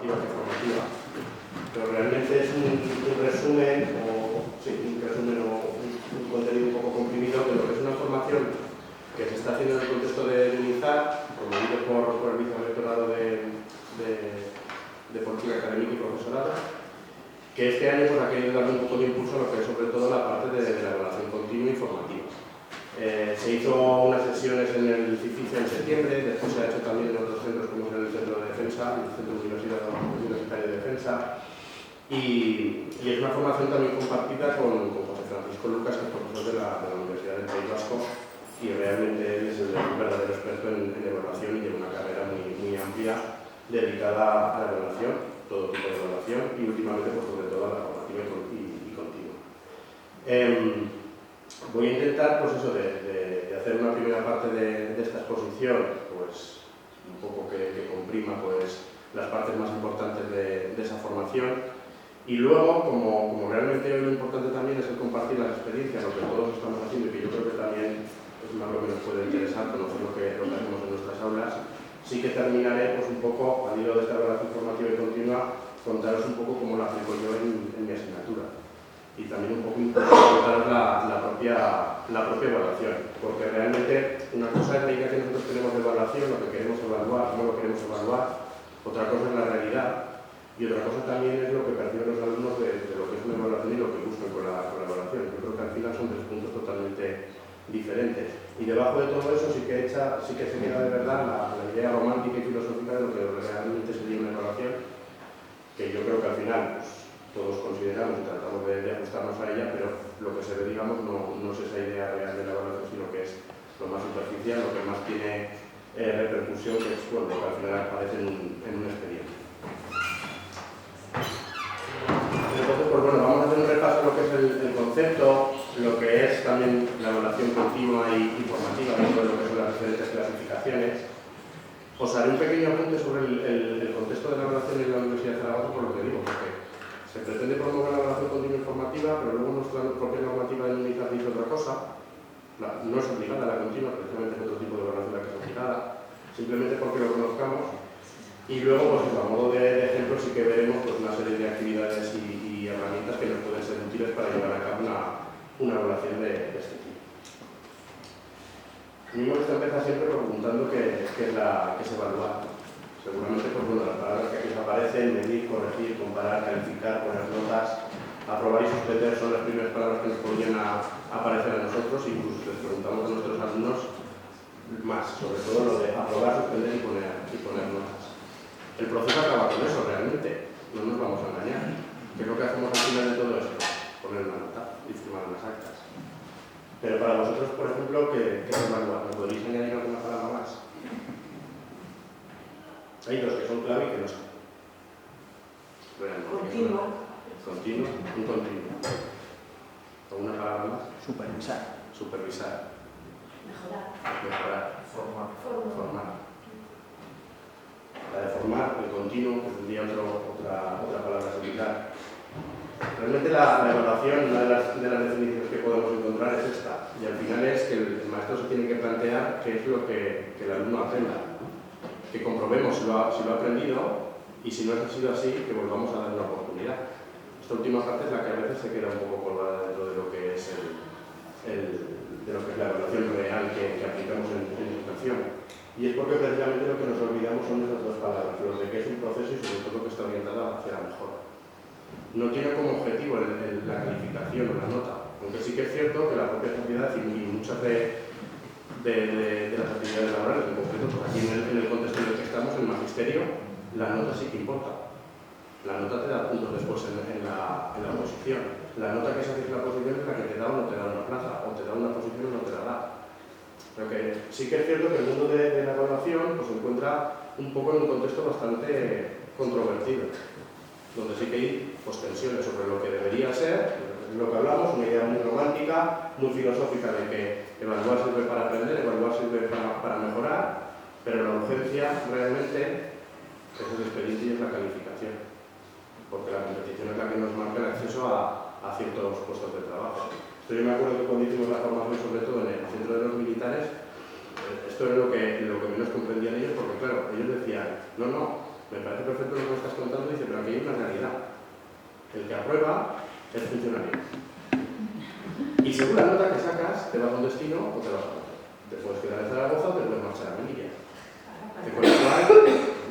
informativa que formativa, pero realmente es un resumen o un contenido un poco comprimido de lo que es una formación que se está haciendo en el contexto de UNIZAR, promovido por el vicerrectorado de política académica y profesorado, que este año pues, ha querido darle un poco de impulso a lo que es sobre todo la parte de la evaluación continua e informativa. Se hizo unas sesiones en el CIFICE en septiembre, después se ha hecho también en otros centros como en el Centro de Defensa, el Centro Universitario de Defensa, y es una formación también compartida con José Francisco Lucas, que es profesor de la Universidad del País Vasco, y realmente él es el verdadero experto en evaluación y lleva una carrera muy amplia dedicada a la evaluación, todo tipo de evaluación, y últimamente pues, sobre todo a la formativa y continua. Voy a intentar pues eso, de hacer una primera parte de esta exposición, pues un poco que comprima pues, las partes más importantes de esa formación. Y luego, como realmente hoy lo importante también es el compartir las experiencias, lo que todos estamos haciendo y que yo creo que también es más lo que nos puede interesar, conocer lo que hacemos en nuestras aulas, sí que terminaré pues, un poco, al hilo de esta evaluación formativa y continua, contaros un poco cómo lo aplico yo en mi asignatura. Y también un poco contaros la propia evaluación, porque realmente una cosa es la idea que nosotros tenemos de evaluación, lo que queremos evaluar, cómo lo queremos evaluar, otra cosa es la realidad. Y otra cosa también es lo que perciben los alumnos de lo que es una evaluación y lo que buscan con la evaluación. Yo creo que al final son tres puntos totalmente diferentes. Y debajo de todo eso sí que se queda de verdad la idea romántica y filosófica de lo que realmente sería una evaluación, que yo creo que al final pues, todos consideramos y tratamos de ajustarnos a ella, pero lo que se ve, digamos, no es esa idea real de la evaluación, sino que es lo más superficial, lo que más tiene repercusión, que es bueno, lo que al final aparece en un expediente. Entonces, pues bueno, vamos a hacer un repaso de lo que es el concepto, lo que es también la evaluación continua y formativa dentro de lo que son las diferentes clasificaciones. Os haré un pequeño apunte sobre el contexto de la evaluación en la Universidad de Zaragoza, por lo que digo, porque se pretende promover la evaluación continua y formativa, pero luego nuestra propia normativa de UNIZAR dice otra cosa. No es obligada la continua, precisamente es otro tipo de evaluación la que es obligada, simplemente porque lo conozcamos. Y luego, pues a modo de ejemplo, sí que veremos pues, una serie de actividades y herramientas que nos pueden ser útiles para llevar a cabo una evaluación de este tipo. A mí me gusta empezar siempre preguntando qué es evaluar. Seguramente, pues bueno, las palabras que aquí aparecen, medir, corregir, comparar, calificar, poner notas, aprobar y suspender son las primeras palabras que nos podrían aparecer a nosotros, e incluso les preguntamos a nuestros alumnos más, sobre todo lo de aprobar, suspender y poner notas. El proceso acaba con eso realmente, no nos vamos a engañar. ¿Qué es lo que hacemos al final de todo esto? Poner una nota y firmar unas actas. Pero para vosotros, por ejemplo, ¿qué es evaluar? ¿Me podéis añadir alguna palabra más? Hay dos que son clave y que no son. Continuo. Continuo, un continuo. ¿Alguna palabra más? Supervisar. Supervisar. Mejorar. Formar. La de formar, el continuo, que tendría otra palabra similar. Realmente la evaluación, una de las definiciones que podemos encontrar es esta, y al final es que el maestro se tiene que plantear qué es lo que el alumno aprenda, que comprobemos si lo ha aprendido, y si no ha sido así, que volvamos a darle una oportunidad. Esta última parte es la que a veces se queda un poco colgada dentro de lo que es la evaluación real que aplicamos en educación. Y es porque precisamente lo que nos olvidamos son esas dos palabras, lo de que es un proceso y sobre todo que está orientado hacia la mejora. No tiene como objetivo la calificación o la nota, aunque sí que es cierto que la propia sociedad y muchas de las actividades laborales, en concreto, pues aquí en el contexto en el que estamos, en el magisterio, la nota sí que importa. La nota te da puntos después en la oposición. La nota que sacas en la oposición es la que te da o no te da una plaza, o te da una posición o no te la da. Pero que sí que es cierto que el mundo de la evaluación pues, se encuentra un poco en un contexto bastante controvertido, donde sí que hay pues, tensiones sobre lo que debería ser, es lo que hablamos, una idea muy romántica, muy filosófica de que evaluar sirve para aprender, evaluar sirve para mejorar, pero la urgencia realmente es el expediente y es la calificación, porque la competición es la que nos marca el acceso a ciertos puestos de trabajo. Yo me acuerdo que cuando hicimos la formación, sobre todo en el centro de los militares, esto era lo que menos comprendían ellos, porque claro, ellos decían, no, me parece perfecto lo que me estás contando, dice, pero aquí hay una realidad. El que aprueba es funcionario. Y según la nota que sacas, te vas a un destino o te vas a otro. Te puedes quedar en Zaragoza o te puedes marchar a Melilla. Con lo cual,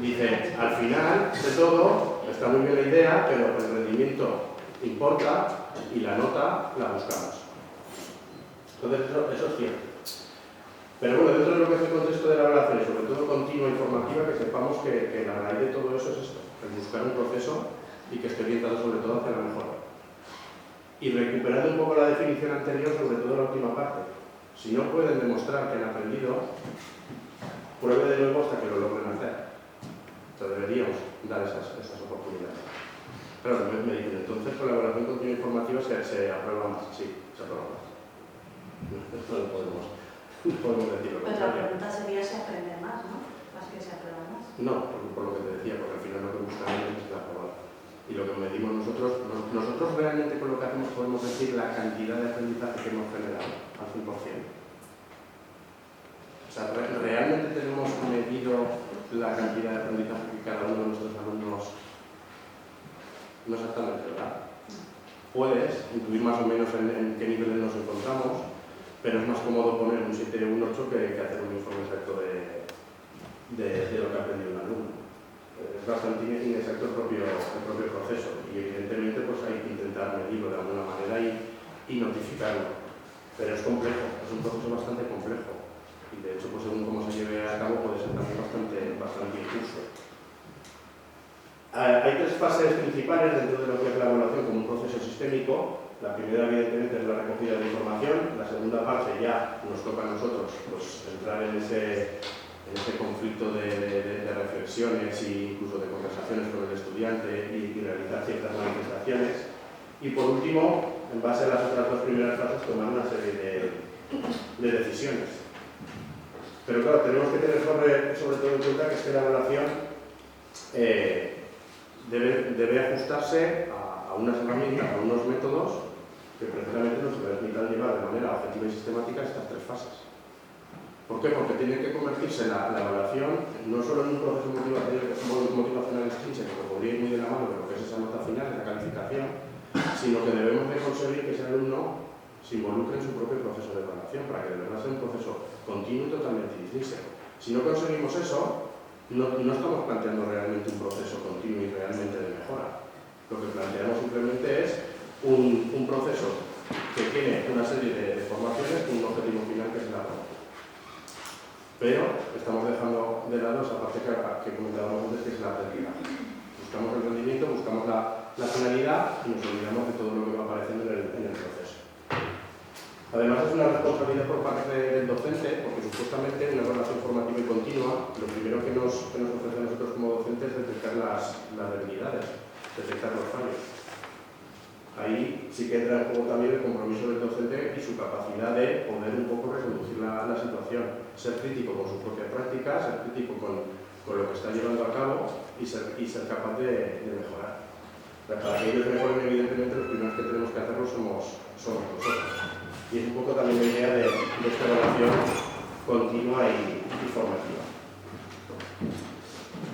dice, al final de todo, está muy bien la idea, pero el rendimiento importa y la nota la buscamos. Entonces, eso es cierto. Pero bueno, dentro de lo que es el contexto de la evaluación, y sobre todo continua e informativa, que sepamos que la raíz de todo eso es esto, el buscar un proceso y que esté orientado sobre todo hacia la mejora. Y recuperando un poco la definición anterior, sobre todo la última parte. Si no pueden demostrar que han aprendido, pruebe de nuevo hasta que lo logren hacer. Entonces deberíamos dar esas oportunidades. Claro, me dicen, entonces con la evaluación continua informativa se aprueba más. Sí, se aprueba más. Esto no podemos decir lo Pues la contrario. pregunta sería si aprende más, ¿no? Más que se aprueba más. No, por lo que te decía, porque al final lo que buscamos es la aprobar. Y lo que medimos nosotros realmente con lo que hacemos podemos decir la cantidad de aprendizaje que hemos generado al 100%. O sea, realmente tenemos medido la cantidad de aprendizaje que cada uno de nuestros alumnos, no exactamente, ¿verdad? Puedes intuir más o menos en qué niveles nos encontramos, pero es más cómodo poner un 7 o un 8 que hacer un informe exacto de lo que ha aprendido un alumno. Es bastante inexacto el propio proceso y evidentemente pues hay que intentar medirlo de alguna manera y notificarlo. Pero es complejo, es un proceso bastante complejo y de hecho pues según cómo se lleve a cabo puede ser también bastante injusto. Hay tres fases principales dentro de lo que es la evaluación como un proceso sistémico. La primera evidentemente es la recogida de información, la segunda parte ya nos toca a nosotros pues, entrar en ese conflicto de reflexiones e incluso de conversaciones con el estudiante y realizar ciertas manifestaciones. Y por último, en base a las otras dos primeras fases, tomar una serie de decisiones. Pero claro, tenemos que tener sobre todo en cuenta que la evaluación debe ajustarse a unas herramientas, a unos métodos que precisamente nos permitan llevar de manera objetiva y sistemática estas tres fases. ¿Por qué? Porque tiene que convertirse la evaluación no solo en un proceso motivacional extrínseco que podría ir muy de la mano de lo que es esa nota final, esa calificación, sino que debemos de conseguir que ese alumno se involucre en su propio proceso de evaluación para que de verdad sea un proceso continuo y totalmente intrínseco. Si no conseguimos eso, no estamos planteando realmente un proceso continuo y realmente de mejora. Lo que planteamos simplemente es un proceso que tiene una serie de formaciones con un objetivo final que es la aprobación. Pero estamos dejando de lado esa parte que comentábamos antes, que es la aprendizaje. Buscamos el rendimiento, buscamos la finalidad y nos olvidamos de todo lo que va apareciendo en el proceso. Además es una responsabilidad por parte del docente, porque supuestamente en una evaluación formativa y continua, lo primero que nos ofrece a nosotros como docentes es detectar las debilidades, detectar los fallos. Ahí sí que entra en juego también el compromiso del docente y su capacidad de poder un poco reconducir la situación, ser crítico con su propia práctica, ser crítico con lo que está llevando a cabo y ser capaz de mejorar. Para que ellos mejoren, evidentemente, los primeros que tenemos que hacerlo somos nosotros. Y es un poco también la idea de esta evaluación continua y formativa.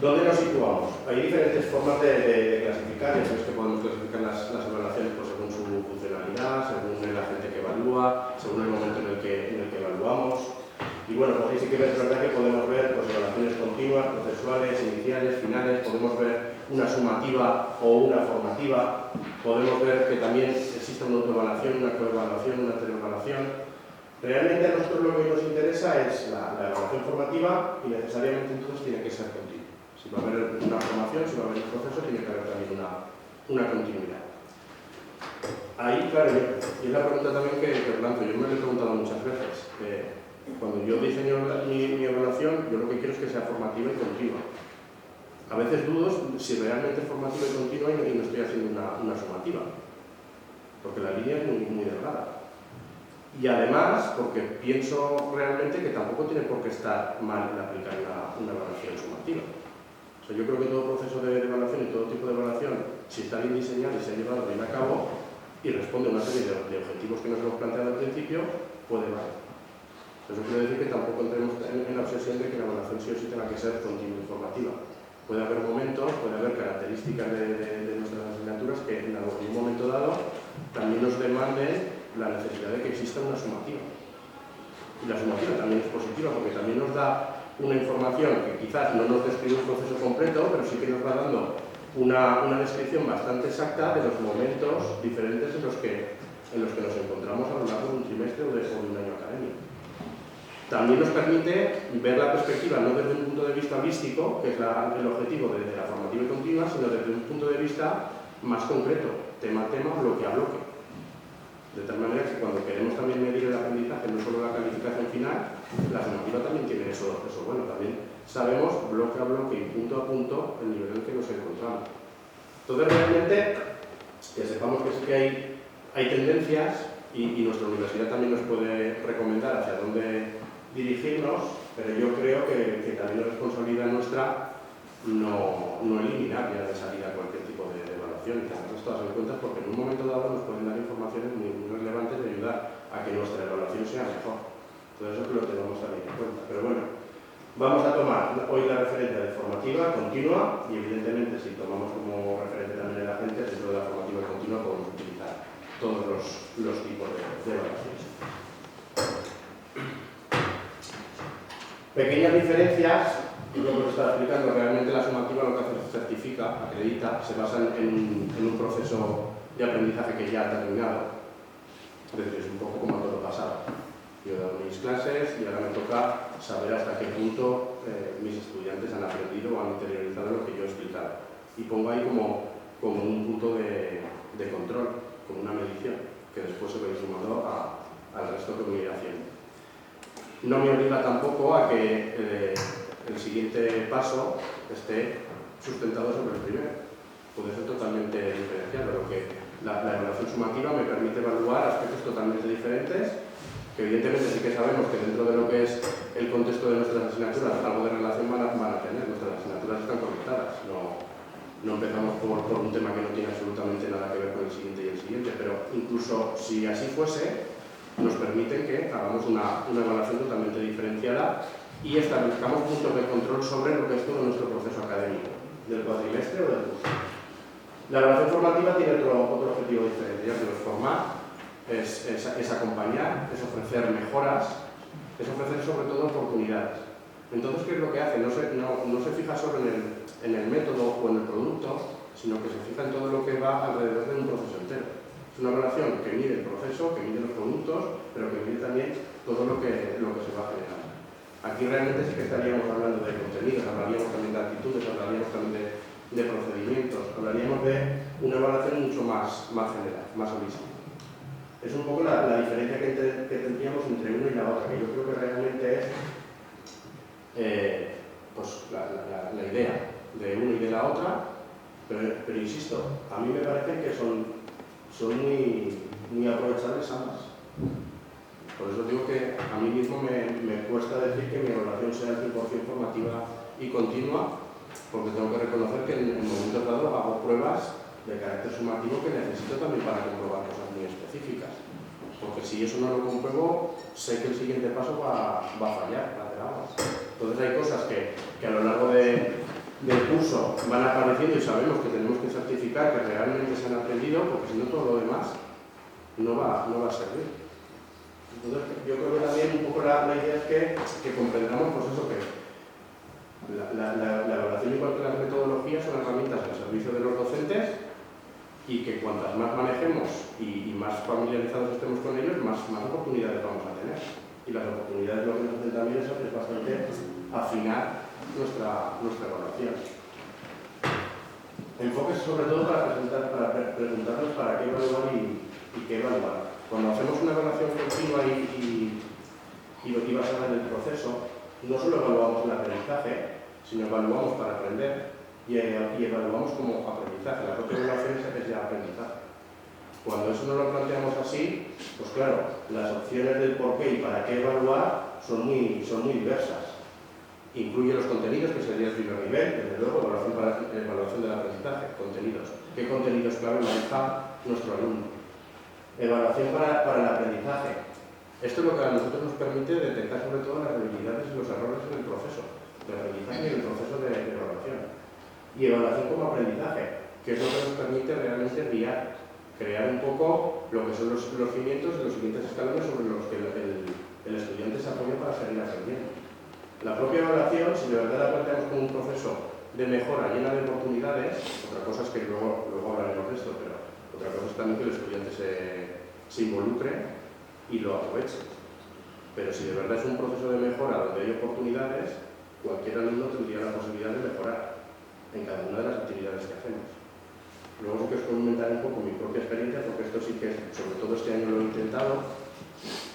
¿Dónde nos situamos? Hay diferentes formas de clasificar, ya sabes que podemos clasificar las evaluaciones pues, según su funcionalidad, según el agente que evalúa, según el momento en el que evaluamos. Y bueno, pues ahí sí que es verdad que podemos ver pues, evaluaciones continuas, procesuales, iniciales, finales, podemos ver una sumativa o una formativa, podemos ver que también existe una autoevaluación, una coevaluación, una teleevaluación. Realmente a nosotros lo que nos interesa es la evaluación formativa y necesariamente entonces tiene que ser continua. Si va a haber una formación, si va a haber un proceso, tiene que haber también una continuidad. Ahí, claro, y es la pregunta también que lanzo. Yo me lo he preguntado muchas veces. Cuando yo diseño mi evaluación, yo lo que quiero es que sea formativa y continua. A veces dudo si realmente es formativa y continua y no estoy haciendo una sumativa. Porque la línea es muy delgada. Y además, porque pienso realmente que tampoco tiene por qué estar mal el aplicar una evaluación sumativa. O sea, yo creo que todo proceso de evaluación y todo tipo de evaluación, si está bien diseñado y se ha llevado bien a cabo y responde a una serie de objetivos que nos hemos planteado al principio, puede valer. Eso quiere decir que tampoco entremos en la obsesión de que la evaluación sí o sí tenga que ser continua y formativa. puede haber momentos, puede haber características de nuestras asignaturas que en algún momento dado también nos demanden la necesidad de que exista una sumativa. Y la sumativa también es positiva porque también nos da una información que quizás no nos describe un proceso completo, pero sí que nos va dando una descripción bastante exacta de los momentos diferentes en los que nos encontramos a lo largo de un trimestre o de un año académico. También nos permite ver la perspectiva no desde un punto de vista holístico, que es el objetivo de la formativa continua, sino desde un punto de vista más concreto, tema a tema, bloque a bloque. De tal manera que cuando queremos también medir el aprendizaje, no solo la calificación final, la formativa también tiene eso bueno. También sabemos bloque a bloque y punto a punto el nivel en el que nos encontramos. Entonces realmente que sepamos que sí que hay tendencias y nuestra universidad también nos puede recomendar hacia dónde dirigirnos, pero yo creo que también es responsabilidad nuestra no eliminar ya de salida cualquier tipo de evaluación y tenerlas todas en cuenta, porque en un momento dado nos pueden dar informaciones muy relevantes de ayudar a que nuestra evaluación sea mejor. Todo eso que lo tenemos también en cuenta. Pero bueno, vamos a tomar hoy la referencia de formativa continua y evidentemente si tomamos como referente también el agente, dentro de la formativa continua podemos utilizar todos los tipos de evaluaciones. Pequeñas diferencias, lo que os estaba explicando, realmente la sumativa lo que hace es certifica, acredita, se basa en un proceso de aprendizaje que ya ha terminado. Es decir, es un poco como todo lo pasado. Yo he dado mis clases y ahora me toca saber hasta qué punto mis estudiantes han aprendido o han interiorizado lo que yo he explicado. Y pongo ahí como un punto de control, como una medición, que después se va a ir sumando al resto que voy a ir haciendo. No me obliga tampoco a que el siguiente paso esté sustentado sobre el primero. Puede ser totalmente diferenciado. Lo que la evaluación sumativa me permite evaluar aspectos totalmente diferentes, que evidentemente sí que sabemos que dentro de lo que es el contexto de nuestras asignaturas algo de relación van a tener. Nuestras asignaturas están conectadas. No empezamos por un tema que no tiene absolutamente nada que ver con el siguiente y el siguiente, pero incluso si así fuese, nos permiten que hagamos una evaluación totalmente diferenciada y establezcamos puntos de control sobre lo que es todo nuestro proceso académico, del cuatrimestre o del curso. La evaluación formativa tiene otro objetivo diferente, ya que es formar, es acompañar, es ofrecer mejoras, es ofrecer sobre todo oportunidades. Entonces, ¿qué es lo que hace? No se fija solo en el método o en el producto, sino que se fija en todo lo que va alrededor de un proceso entero. Es una relación que mide el proceso, que mide los productos, pero que mide también todo lo que se va generando. Aquí realmente sí que estaríamos hablando de contenidos, hablaríamos también de actitudes, hablaríamos también de procedimientos, hablaríamos de una evaluación mucho más general, más holística. Es un poco la diferencia que tendríamos entre una y la otra, que yo creo que realmente es pues la idea de una y de la otra, pero insisto, a mí me parece que son muy aprovechables ambas. Por eso digo que a mí mismo me cuesta decir que mi evaluación sea al 100% formativa y continua, porque tengo que reconocer que en momentos dados hago pruebas de carácter sumativo que necesito también para comprobar cosas muy específicas. Porque si eso no lo compruebo, sé que el siguiente paso va a fallar, va a hacer aguas. Entonces hay cosas que a lo largo del curso van apareciendo y sabemos que tenemos que certificar que realmente se han aprendido, porque si no todo lo demás no va a servir. Entonces yo creo que también un poco la idea es que comprendamos pues eso, que la evaluación igual que las metodologías son herramientas al servicio de los docentes y que cuantas más manejemos y más familiarizados estemos con ellos, más oportunidades vamos a tener. Y las oportunidades lo que nos hacen también es bastante afinar nuestra evaluación. Enfoques sobre todo para preguntarnos para qué evaluar y qué evaluar. Cuando hacemos una evaluación continua y basada en el proceso, no solo evaluamos el aprendizaje, sino evaluamos para aprender y evaluamos como aprendizaje. La propia evaluación es de aprendizaje. Cuando eso no lo planteamos así, pues claro, las opciones del por qué y para qué evaluar son muy diversas. Incluye los contenidos, que sería el primer nivel, desde luego, evaluación del aprendizaje, contenidos. ¿Qué contenidos clave maneja nuestro alumno? Evaluación para el aprendizaje. Esto es lo que a nosotros nos permite detectar sobre todo las debilidades y los errores en el proceso de aprendizaje y en el proceso de evaluación. y evaluación como aprendizaje, que es lo que nos permite realmente guiar, crear un poco lo que son los cimientos y los siguientes escalones sobre los que el estudiante se apoya para seguir aprendiendo. La propia evaluación, si de verdad la planteamos como un proceso de mejora llena de oportunidades, otra cosa es que luego hablaremos de esto, pero otra cosa es también que el estudiante se involucre y lo aproveche. Pero si de verdad es un proceso de mejora donde hay oportunidades, cualquier alumno tendría la posibilidad de mejorar en cada una de las actividades que hacemos. Luego sí que os comentaré un poco mi propia experiencia, porque esto sí que, sobre todo este año lo he intentado,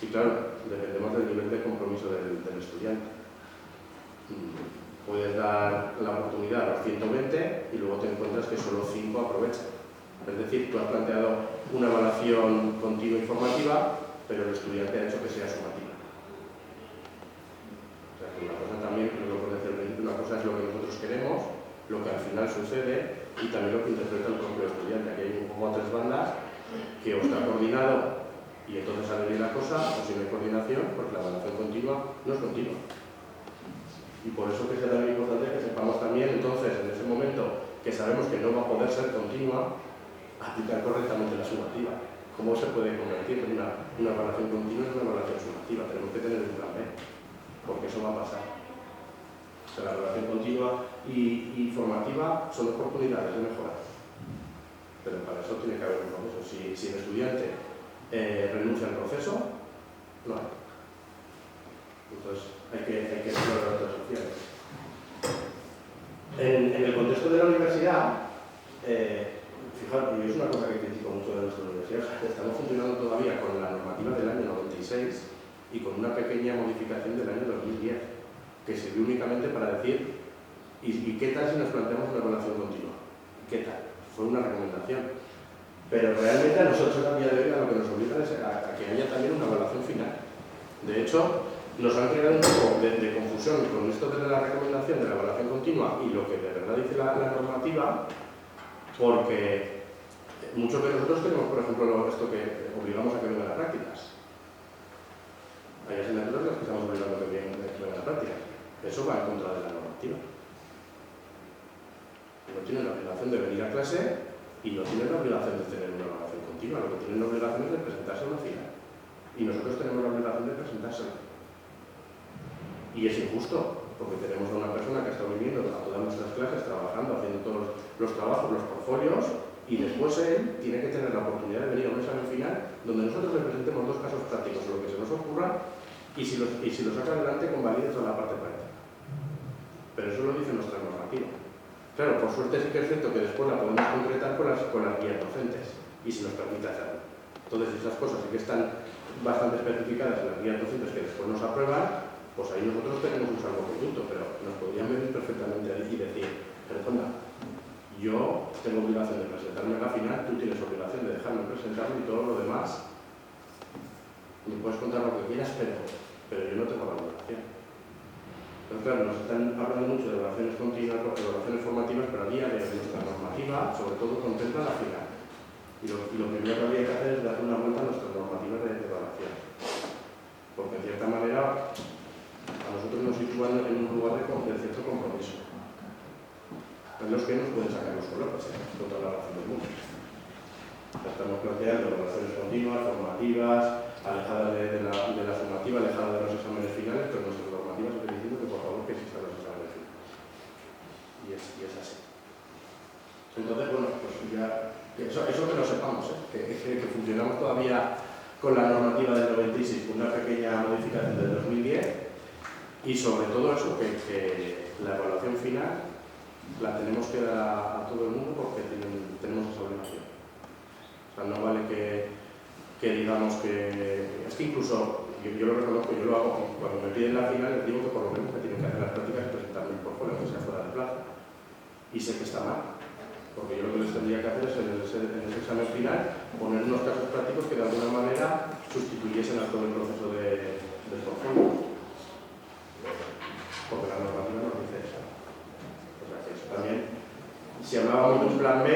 y claro, dependemos del nivel de compromiso del estudiante. Puedes dar la oportunidad a los 120 y luego te encuentras que solo 5 aprovechan. Es decir, tú has planteado una evaluación continua y formativa, pero el estudiante ha hecho que sea sumativa. O sea, que una cosa también, como lo decía al principio, una cosa es lo que nosotros queremos, lo que al final sucede y también lo que interpreta el propio estudiante. Aquí hay un poco a tres bandas que o está coordinado y entonces sale bien la cosa, o si no hay coordinación, pues la evaluación continua no es continua. Y por eso que será muy importante que sepamos también, entonces, en ese momento que sabemos que no va a poder ser continua, aplicar correctamente la sumativa. ¿Cómo se puede convertir una evaluación continua en una evaluación sumativa? Tenemos que tener un plan B, porque eso va a pasar. O sea, la evaluación continua y formativa son oportunidades de mejorar. Pero para eso tiene que haber un proceso. Si el estudiante renuncia al proceso, no hay. Entonces, hay que explorar otras opciones. En el contexto de la universidad, fijaros, y es una cosa que critico mucho de nuestra universidad, o sea, estamos funcionando todavía con la normativa del año 96 y con una pequeña modificación del año 2010, que sirvió únicamente para decir, ¿y qué tal si nos planteamos una evaluación continua? ¿Qué tal? Fue una recomendación. Pero realmente a nosotros a día de hoy a lo que nos obliga es a que haya también una evaluación final. De hecho, nos han creado un poco de confusión con esto de la recomendación de la evaluación continua y lo que de verdad dice la normativa, porque muchos de nosotros tenemos, por ejemplo, esto que obligamos a que vengan las prácticas. Hay asignaturas en las que estamos obligando a que vengan las prácticas. Eso va en contra de la normativa. No tienen la obligación de venir a clase y no tienen la obligación de tener una evaluación continua. Lo que tienen la obligación es de presentarse a una final. Y nosotros tenemos la obligación de presentársela. Y es injusto, porque tenemos a una persona que está viniendo a todas nuestras clases, trabajando, haciendo todos los trabajos, los portfolios, y después él tiene que tener la oportunidad de venir a un examen final donde nosotros le presentemos dos casos prácticos o lo que se nos ocurra y si lo saca adelante convalide toda la parte práctica. Pero eso lo dice nuestra normativa. Claro, por suerte sí que es cierto que después la podemos concretar con las guías docentes y si nos permite hacerlo. Entonces esas cosas sí que están bastante especificadas en las guías docentes que después nos aprueban, pues ahí nosotros tenemos un salvoconducto, pero nos podrían venir perfectamente ahí y decir, perdona, yo tengo obligación de presentarme a la final, tú tienes obligación de dejarme presentarme y todo lo demás. Me puedes contar lo que quieras, pero yo no tengo la obligación. Entonces, claro, nos están hablando mucho de evaluaciones continuas, de evaluaciones formativas, pero a día de hoy nuestra normativa, sobre todo, contempla la final. Y lo primero que habría que hacer es darle una vuelta a nuestras normativas de evaluación. Porque, en cierta manera, a nosotros nos sitúan en un lugar de cierto compromiso. En los que nos pueden sacar los colores, con toda la razón del mundo. Estamos planteando evaluaciones continuas, formativas, alejadas de la sumativa, alejadas de los exámenes finales, pero nuestras normativas están diciendo que por favor que existan los exámenes finales. Y es así. Entonces, bueno, pues ya, eso que lo sepamos, que funcionamos todavía con la normativa del 96, con una pequeña modificación del 2010, y sobre todo eso, que la evaluación final la tenemos que dar a todo el mundo porque tenemos esa obligación. O sea, no vale que digamos que... Es que incluso, yo lo reconozco, yo lo hago, cuando me piden la final les digo que por lo menos me tienen que hacer las prácticas y presentarme el portfolio, que sea fuera de plazo. Y sé que está mal, porque yo lo que les tendría que hacer es en ese examen final poner unos casos prácticos que de alguna manera sustituyesen a todo el proceso del portfolio. Porque la normativa nos dice eso. O sea que eso también, si hablábamos de un plan B,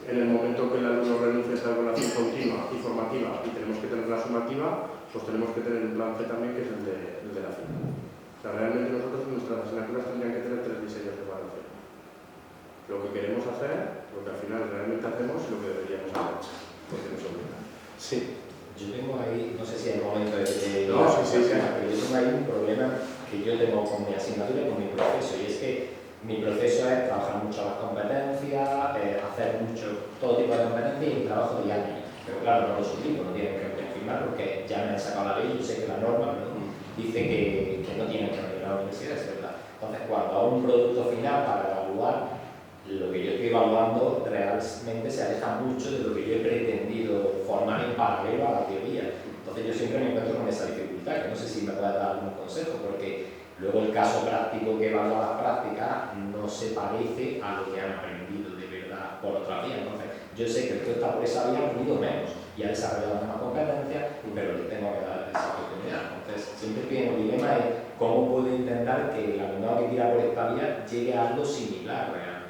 en el momento que el alumno renuncia a esta evaluación continua y formativa y tenemos que tener la sumativa, pues tenemos que tener un plan C también, que es el de la final. O sea, realmente nosotros en nuestras asignaturas tendrían que tener 3 diseños de evaluación. lo que queremos hacer, lo que al final realmente hacemos y lo que deberíamos haber hecho, porque nos obliga. Sí. Yo tengo ahí, no sé si hay un momento de No, sí. pero yo tengo ahí un problema que yo tengo con mi asignatura y con mi proceso, y es que mi proceso es trabajar mucho las competencias, hacer mucho, todo tipo de competencias y mi trabajo diario. Pero claro, no lo suplico, no tienen que confirmar porque ya me han sacado la ley y yo sé que la norma, ¿no?, dice que no tienen que venir a la universidad, es verdad. Entonces, cuando hago un producto final para evaluar, lo que yo estoy evaluando realmente se aleja mucho de lo que yo he pretendido formar en paralelo a la teoría. Entonces yo siempre me encuentro con esa dificultad, que no sé si me puedes dar algún consejo, porque luego el caso práctico que evalúa las prácticas no se parece a lo que han aprendido de verdad por otra vía. Entonces yo sé que el que está por esa vía ha aprendido menos y ha desarrollado más competencias, pero le tengo que dar esa oportunidad. Entonces siempre estoy en el dilema de cómo puedo intentar que el alumnado que tira por esta vía llegue a algo similar realmente.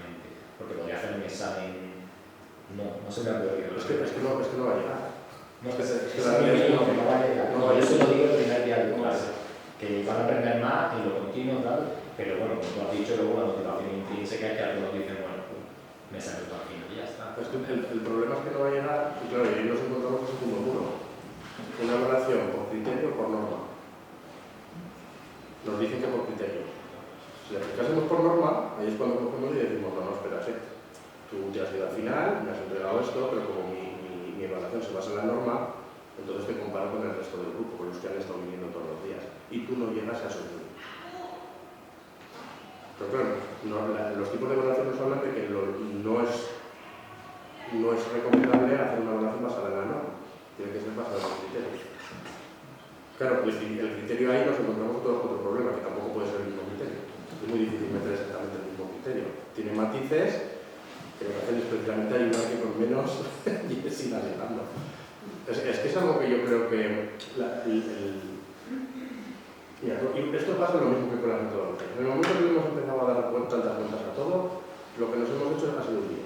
Porque podría hacer un examen, no se me ha ocurrido. Es que no va a llegar. No, es que la realidad es que no va a llegar. No, yo se lo digo el primer día de clase, que van a aprender más en lo continuo tal, pero bueno, como tú has dicho, luego la motivación intrínseca es que algunos dicen, bueno, me sale todo aquí y ya está. Es que el problema es que no va a llegar, y claro, y ahí nos encontramos con el segundo muro. Una evaluación por criterio o por norma. Nos dicen que por criterio. Si aplicásemos por norma, ahí es cuando cogemos y decimos, no, espera, sí. Tú te has ido al final, me has entregado esto, pero como mi evaluación se basa en la norma, entonces te comparo con el resto del grupo, con los que han estado viniendo todos los días. Y tú no llegas a esos niveles. Pero claro, los tipos de evaluación nos hablan de que no es recomendable hacer una evaluación basada en la norma. Tiene que ser basada en los criterios. Claro, pues el criterio ahí nos encontramos todos con otro problema, que tampoco puede ser el mismo criterio. Es muy difícil meter exactamente el mismo criterio. Tiene matices que lo que hacen especialmente ayudar que con menos y siga llegando. Es que es algo que yo creo que mira, esto pasa lo mismo que con la metodología. En el momento que hemos empezado a dar tantas vueltas a todo, lo que nos hemos hecho ha sido un lío.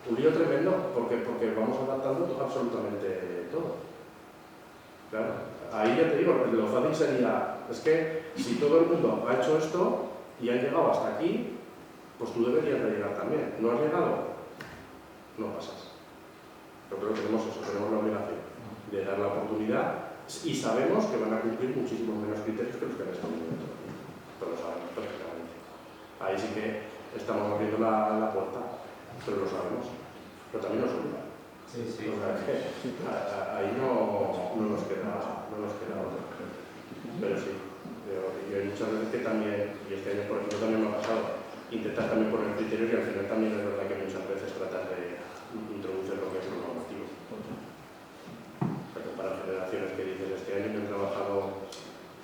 Un lío tremendo, porque vamos adaptando absolutamente todo. Claro, ahí ya te digo, lo fácil sería, es que si todo el mundo ha hecho esto y han llegado hasta aquí, pues tú deberías de llegar también. ¿No has llegado? No pasas. Yo creo que tenemos la obligación de dar la oportunidad y sabemos que van a cumplir muchísimos menos criterios que los que han estado viviendo. Pero lo sabemos perfectamente. Ahí sí que estamos abriendo la puerta, pero lo sabemos. Pero también nos obliga. Sí. O sea, ahí no nos queda otra. Pero sí, yo hay muchas veces que también, y este año por ejemplo también me ha pasado, intentar también poner criterios y al final también es verdad que muchas veces tratas de introducir lo que es lo normativo. Porque para generaciones que dicen este año me han trabajado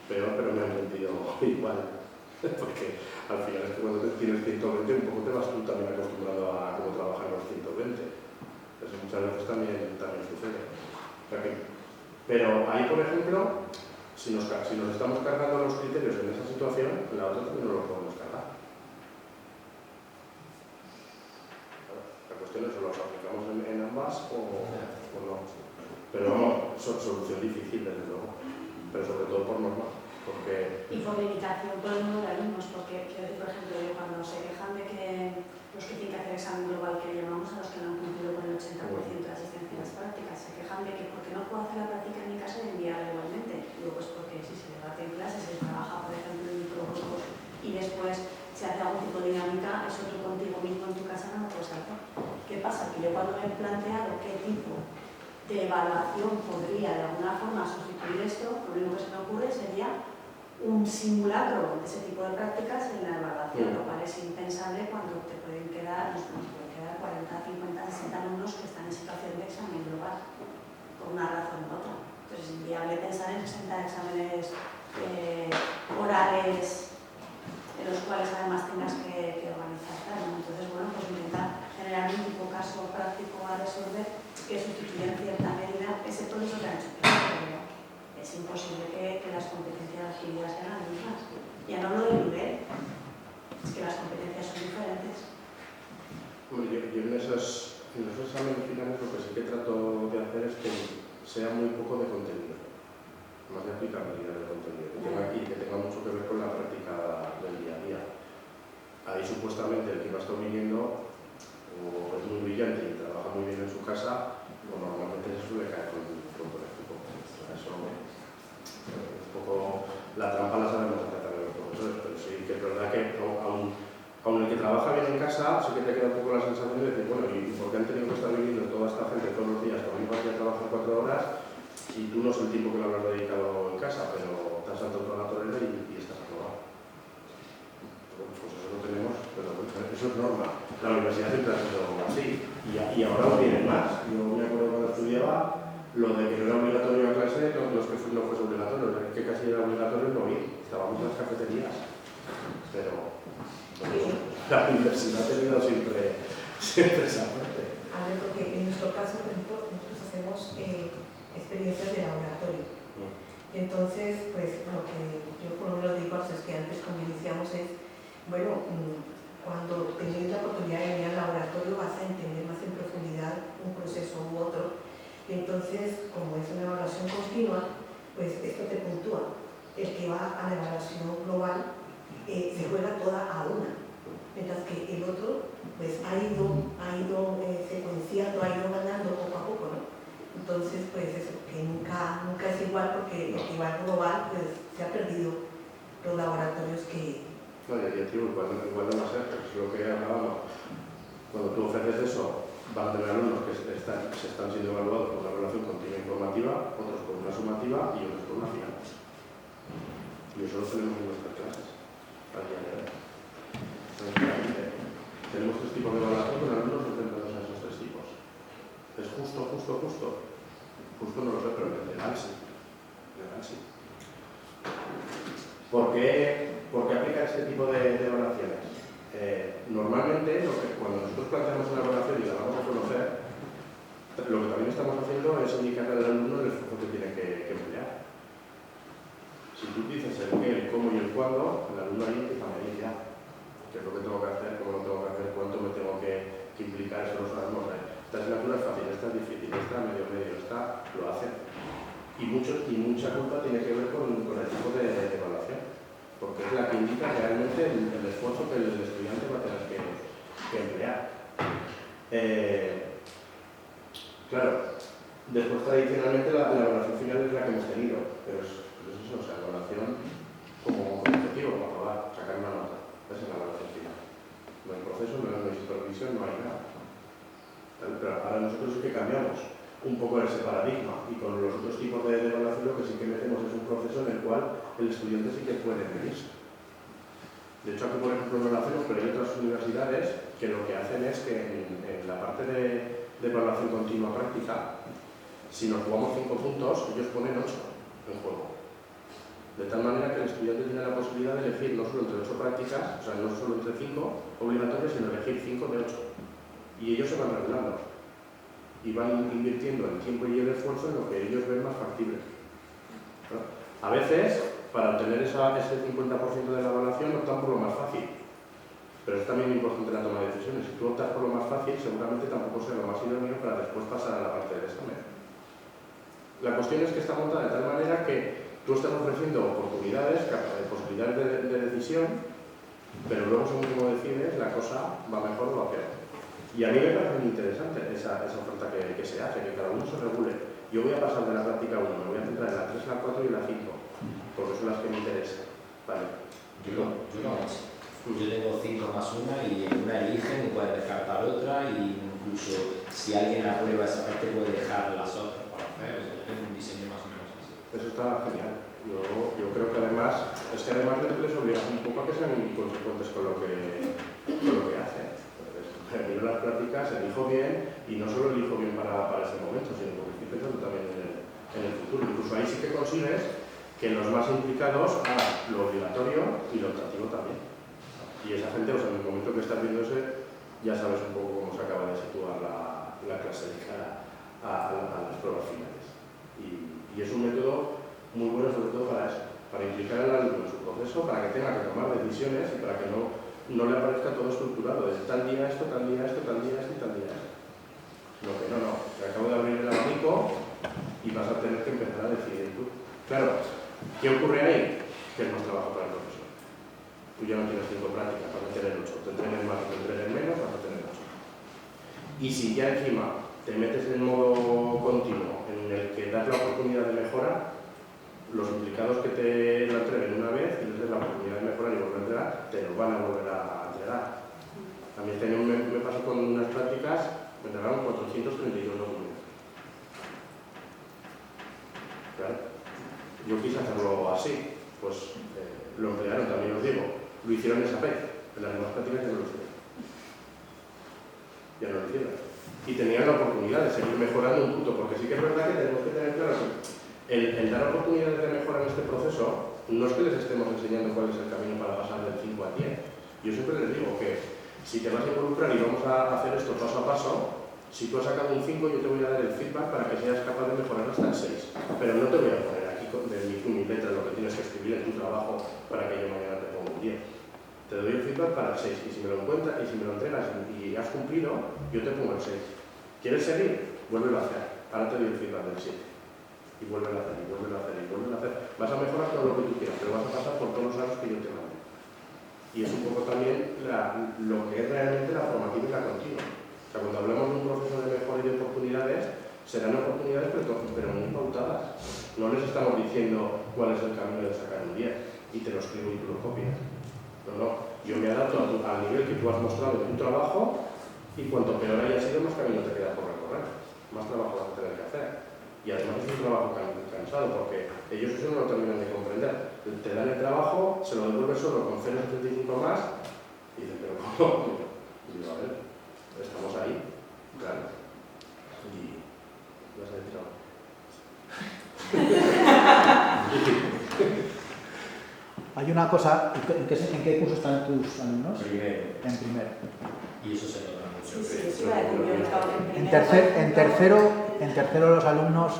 peor pero me han vendido igual. Porque al final es que cuando tienes 120 un poco te vas tú también acostumbrado a cómo trabajan los 120. Eso muchas veces también sucede. O sea pero ahí, por ejemplo, si nos estamos cargando los criterios en esa situación, en la otra también no los podemos cargar. La cuestión es si los aplicamos en ambas o no. Pero vamos, solución difícil, desde luego. Pero sobre todo por norma. Y por limitación por el número de alumnos, porque, por ejemplo, cuando se quejan de que los que tienen que hacer examen global que llamamos a los que no han cumplido con el 80% de asistencia en las prácticas, se quejan de que porque no puedo hacer la práctica en mi casa y enviarla igualmente. Digo, pues porque si se debate en clase, se trabaja, por ejemplo, en microgrupos y después se hace algún tipo de dinámica, eso tú contigo mismo en tu casa no lo puedes hacer. ¿Qué pasa? Que yo cuando me he planteado qué tipo de evaluación podría de alguna forma sustituir esto, lo único que se me ocurre sería un simulacro de ese tipo de prácticas en la evaluación, lo cual es impensable cuando te pueden quedar, nos pueden quedar 40, 50, 60 alumnos que están en situación de examen global, por una razón u otra. Entonces es inviable pensar en 60 exámenes orales en los cuales además tengas que organizar tal, ¿no? Entonces, bueno, pues intentar generar un tipo de caso práctico a resolver que sustituya en cierta medida ese proceso que han hecho. Es imposible que las competencias adquiridas sean las mismas. Ya no hablo del nivel, es que las competencias son diferentes. Bueno, yo en esos exámenes finales lo que sí que trato de hacer es que sea muy poco de contenido, más de aplicabilidad del contenido, que tenga mucho que ver con la práctica del día a día. ahí supuestamente el que va a estar viniendo o es muy brillante y trabaja muy bien en su casa, normalmente se suele caer con todo el equipo. Eso es un poco la trampa, la sabemos tratar de los profesores, pero sí que es verdad que aún el que trabaja bien en casa, sí que te queda un poco la sensación de decir, bueno, ¿y por qué han tenido que estar viviendo toda esta gente todos los días conmigo aquí a trabajar 4 horas y tú no es el tiempo que lo habrás dedicado en casa, pero te has saltado toda la torera y estás aprobado? Bueno, pues eso lo tenemos, pero bueno, eso es norma. La universidad siempre ha sido así y ahora vienen más. Yo me acuerdo cuando estudiaba lo de que no era obligatorio a clase, los que no fuese obligatorio, que casi era obligatorio no ir, estábamos en las cafeterías, pero la universidad ha tenido siempre esa parte. A ver, porque en nuestro caso, por ejemplo, nosotros hacemos experiencias de laboratorio. Entonces, pues lo que yo por lo menos digo a los estudiantes cuando iniciamos es, bueno, cuando tenéis la oportunidad de venir al laboratorio vas a entender más en profundidad un proceso u otro. Y entonces, como es una evaluación continua, pues esto te puntúa. El que va a la evaluación global se juega toda a una, mientras que el otro pues ha ido secuenciando, ha ido ganando poco a poco, ¿no? Entonces, pues eso, que nunca es igual, porque el que va global pues se ha perdido los laboratorios que... No, y tío, igual no va a ser, pero es lo que hablábamos. Cuando tú ofreces eso, van a tener alumnos que se están siendo evaluados por una evaluación continua informativa, otros por una sumativa y otros por una final. Y eso lo tenemos en nuestras clases. A día de hoy. Tenemos 3 tipos de evaluación con alumnos enfrentados a esos 3 tipos. ¿Es justo? Justo no lo sé, pero legal sí. ¿Por qué aplicar este tipo de evaluaciones? Normalmente, cuando nosotros planteamos una evaluación y la vamos a conocer, lo que también estamos haciendo es indicar al alumno el esfuerzo que tiene que emplear. Si tú dices el qué, el cómo y el cuándo, el alumno ahí empieza a medir ya. ¿Qué es lo que tengo que hacer? ¿Cómo lo tengo que hacer? ¿Cuánto me tengo que implicar? Eso lo sabemos. Esta asignatura es fácil, esta es difícil, esta medio, esta lo hacen. Y mucha culpa tiene que ver con el tipo de evaluación, porque es la que indica realmente el esfuerzo que el estudiante va a tener que emplear. Claro, después tradicionalmente la evaluación final es la que hemos tenido, pero es eso, o sea, evaluación como objetivo, como aprobar, sacar una nota. Esa es la evaluación final. No hay proceso, no hay supervisión, no hay nada. Pero ahora nosotros sí que cambiamos un poco ese paradigma y con los otros tipos de evaluación lo que sí que metemos es un proceso en el cual el estudiante sí que puede medirse. De hecho, aquí por ejemplo no lo hacemos, pero hay otras universidades que lo que hacen es que en la parte de evaluación continua práctica, si nos jugamos 5 puntos, ellos ponen 8 en juego. De tal manera que el estudiante tiene la posibilidad de elegir no solo entre 8 prácticas, o sea, no solo entre 5 obligatorias, sino elegir 5 de 8. Y ellos se van regulando. Y van invirtiendo el tiempo y el esfuerzo en lo que ellos ven más factible. ¿No? A veces, para obtener ese 50% de la evaluación, optan por lo más fácil. Pero es también importante la toma de decisiones. Si tú optas por lo más fácil, seguramente tampoco será lo más idóneo para después pasar a la parte del examen. La cuestión es que está montada de tal manera que tú estás ofreciendo oportunidades, posibilidades de decisión, pero luego según cómo decides, la cosa va mejor o va peor. Y a mí me parece muy interesante esa oferta que se hace, que cada uno se regule. Yo voy a pasar de la práctica 1, me voy a centrar en la 3, la 4 y la 5, porque son las que me interesan. Vale. Yo no he hecho. Yo tengo 5 más una y en una eligen y pueden descartar otra, y incluso si alguien aprueba esa parte puede dejar las otras para hacer. Yo tengo un diseño más o menos así. Eso está genial. Yo creo que además les obliga un poco a que sean consecuentes con lo que hacen. Miro las prácticas, elijo bien, y no solo elijo bien para ese momento, sino porque estoy pensando también en el futuro. Incluso ahí sí que consigues que los más implicados hagan lo obligatorio y lo optativo también. Y esa gente, o sea, en el momento que estás viéndose, ya sabes un poco cómo se acaba de situar la clase de cara a las pruebas finales. Y es un método muy bueno, sobre todo para eso, para implicar al alumno en su proceso, para que tenga que tomar decisiones y para que no le aparezca todo estructurado, desde tal día esto, tal día esto, tal día esto y tal día esto. Lo que no, te acabo de abrir el abanico y vas a tener que empezar a decidir tú. Claro, ¿qué ocurre ahí? Que es más trabajo para el profesor. Tú ya no tienes 5 prácticas, vas a tener 8. Te entrenes más o te entrenes menos, vas a tener 8. Y si ya encima te metes en modo continuo, en el que das la oportunidad de mejora, los implicados que te lo entreguen una vez y les des la oportunidad de mejorar y volver a entregar, te lo van a volver a entregar. A mí este año me pasó con unas prácticas, me entregaron 432 documentos. Claro. Yo quise hacerlo así, pues lo emplearon, también os digo, lo hicieron esa vez, en las demás prácticas ya no lo hicieron. Ya no lo hicieron. Y tenían la oportunidad de seguir mejorando un punto, porque sí que es verdad que tenemos que tener claro que el dar oportunidades de mejora en este proceso no es que les estemos enseñando cuál es el camino para pasar del 5 a 10. Yo siempre les digo que si te vas a involucrar y vamos a hacer esto paso a paso, si tú has sacado un 5 yo te voy a dar el feedback para que seas capaz de mejorar hasta el 6. Pero no te voy a poner aquí de mi letra lo que tienes que escribir en tu trabajo para que yo mañana te ponga un 10. Te doy el feedback para el 6 y si me lo encuentras y si me lo entregas y has cumplido, yo te pongo el 6. ¿Quieres seguir? Vuélvelo a hacer. Ahora te doy el feedback del 7. Y vuélvelo a hacer, y vuélvelo a hacer, y vuélvelo a hacer. Vas a mejorar todo lo que tú quieras, pero vas a pasar por todos los años que yo te mando. Y es un poco también lo que es realmente la formativa y la continua. O sea, cuando hablamos de un proceso de mejora y de oportunidades, serán oportunidades pero muy pautadas. No les estamos diciendo cuál es el camino de sacar un 10 y te lo escribo y tú lo copias. No. Yo me adapto al nivel que tú has mostrado en tu trabajo y cuanto peor haya sido, más camino te queda por recorrer. Más trabajo vas a tener que hacer. Y además es un trabajo cansado porque ellos eso no lo terminan de comprender. Te dan el trabajo, se lo devuelves solo con 0,75 más y dicen, pero ¿cómo? Y digo, a ver, estamos ahí, claro. Y vas a decir algo. Hay una cosa, ¿en qué curso están tus alumnos? Primero. En primero. Y eso se nota mucho. Sí, sí, iba a decir, yo estaba En tercero los alumnos,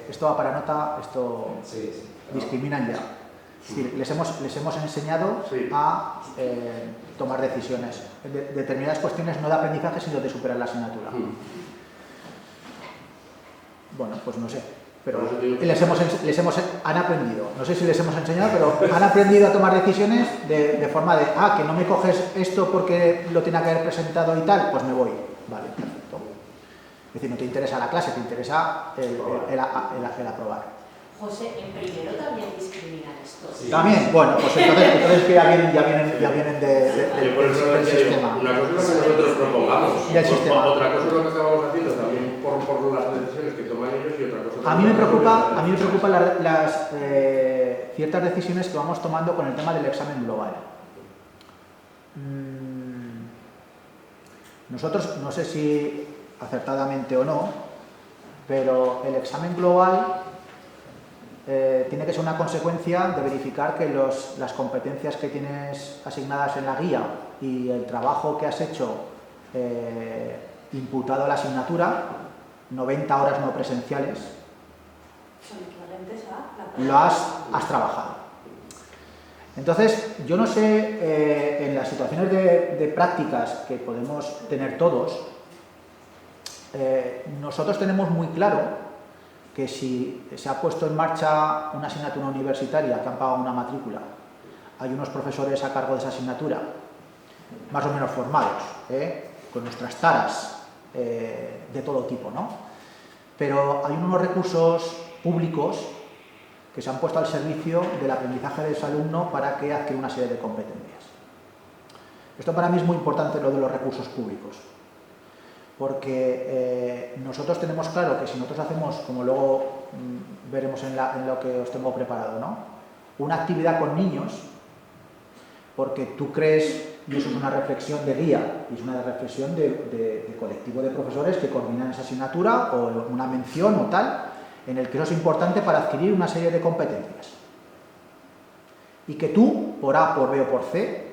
esto va para nota, esto Sí, sí. discriminan ya. Es decir, les hemos enseñado a tomar decisiones. Determinadas cuestiones no de aprendizaje, sino de superar la asignatura. Bueno, pues no sé. Pero han aprendido, no sé si les hemos enseñado, pero han aprendido a tomar decisiones de forma de, que no me coges esto porque lo tiene que haber presentado y tal, pues me voy. Vale, perfecto. Es decir, no te interesa la clase, te interesa el aprobar. José, en primero también discriminan esto. Sí. También, bueno, pues entonces que ya vienen del sistema. Una cosa es lo que nosotros propongamos, Del sistema. otra cosa es lo que acabamos haciendo también por las decisiones que toman ellos y otra cosa. A mí me preocupan las ciertas decisiones que vamos tomando con el tema del examen global. Nosotros, no sé si acertadamente o no, pero el examen global tiene que ser una consecuencia de verificar que las competencias que tienes asignadas en la guía y el trabajo que has hecho imputado a la asignatura, 90 horas no presenciales, Son equivalentes a la lo has trabajado. Entonces, yo no sé, en las situaciones de prácticas que podemos tener todos, nosotros tenemos muy claro que si se ha puesto en marcha una asignatura universitaria que han pagado una matrícula, hay unos profesores a cargo de esa asignatura, más o menos formados, con nuestras taras de todo tipo, ¿no? Pero hay unos recursos públicos que se han puesto al servicio del aprendizaje de ese alumno para que adquiera una serie de competencias. Esto para mí es muy importante, lo de los recursos públicos, porque nosotros tenemos claro que si nosotros hacemos, como luego veremos en lo que os tengo preparado, ¿no?, una actividad con niños, porque tú crees, y eso es una reflexión de guía, y es una reflexión de colectivo de profesores que coordinan esa asignatura, o una mención o tal, en el que eso es importante para adquirir una serie de competencias. Y que tú, por A, por B o por C,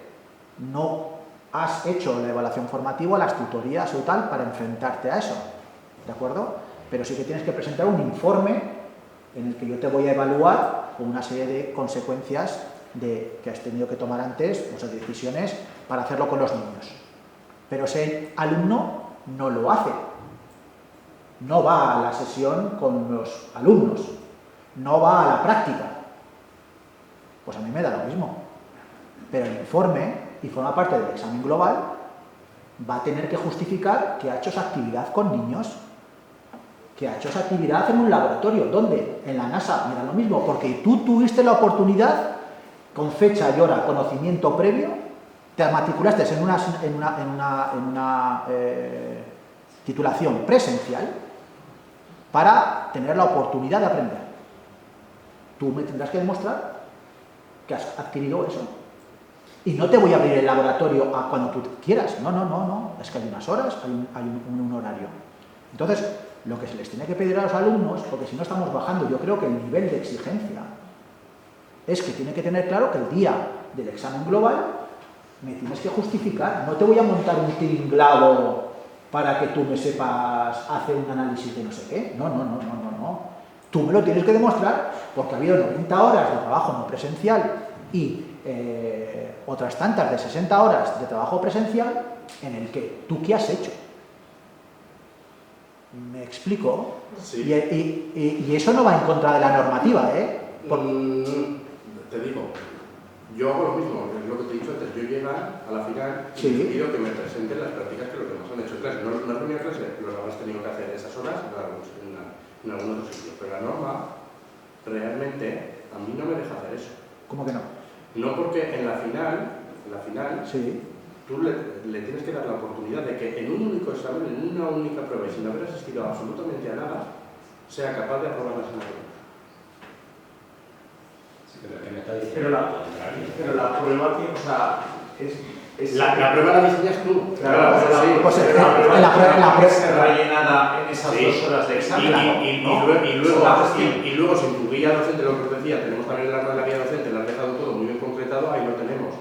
no has hecho la evaluación formativa, las tutorías o tal, para enfrentarte a eso, ¿de acuerdo? Pero sí que tienes que presentar un informe en el que yo te voy a evaluar con una serie de consecuencias que has tenido que tomar antes, o sea, decisiones para hacerlo con los niños. Pero ese alumno no lo hace. No va a la sesión con los alumnos, no va a la práctica. Pues a mí me da lo mismo. Pero el informe, y forma parte del examen global, va a tener que justificar que ha hecho esa actividad con niños, que ha hecho esa actividad en un laboratorio. ¿Dónde? En la NASA. Mira, lo mismo, porque tú tuviste la oportunidad, con fecha y hora, conocimiento previo, te matriculaste en una titulación presencial para tener la oportunidad de aprender. Tú me tendrás que demostrar que has adquirido eso. Y no te voy a abrir el laboratorio a cuando tú quieras. No. Es que hay unas horas, hay un horario. Entonces, lo que se les tiene que pedir a los alumnos, porque si no estamos bajando, yo creo que el nivel de exigencia es que tiene que tener claro que el día del examen global me tienes que justificar. No te voy a montar un tinglado para que tú me sepas hacer un análisis de no sé qué. No. Tú me lo tienes que demostrar porque ha habido 90 horas de trabajo no presencial y otras tantas de 60 horas de trabajo presencial en el que tú qué has hecho. ¿Me explico? Sí. Y eso no va en contra de la normativa, ¿eh? Te digo, yo hago lo mismo, es lo que te he dicho antes. Yo llego a la final y Sí. he pedido que me presenten las prácticas que los demás han hecho en clase. No es venir a clase, los habrás tenido que hacer esas horas en algún otro sitio. Pero la norma realmente a mí no me deja hacer eso. ¿Cómo que no? No, porque en la final Sí. tú le tienes que dar la oportunidad de que en un único examen, en una única prueba y sin haber asistido absolutamente a nada, sea capaz de aprobar la asignatura. Sí, pero que me está diciendo Pero lo contrario. la prueba tiene, o sea, La prueba la diseñas tú. Claro, sí. Pues la prueba la que se rellenada en esas Sí. 2 horas de examen. Y luego, sin tu guía docente, lo que os decía, tenemos también el arma de la guía docente, la has dejado todo muy bien concretado, ahí lo tenemos.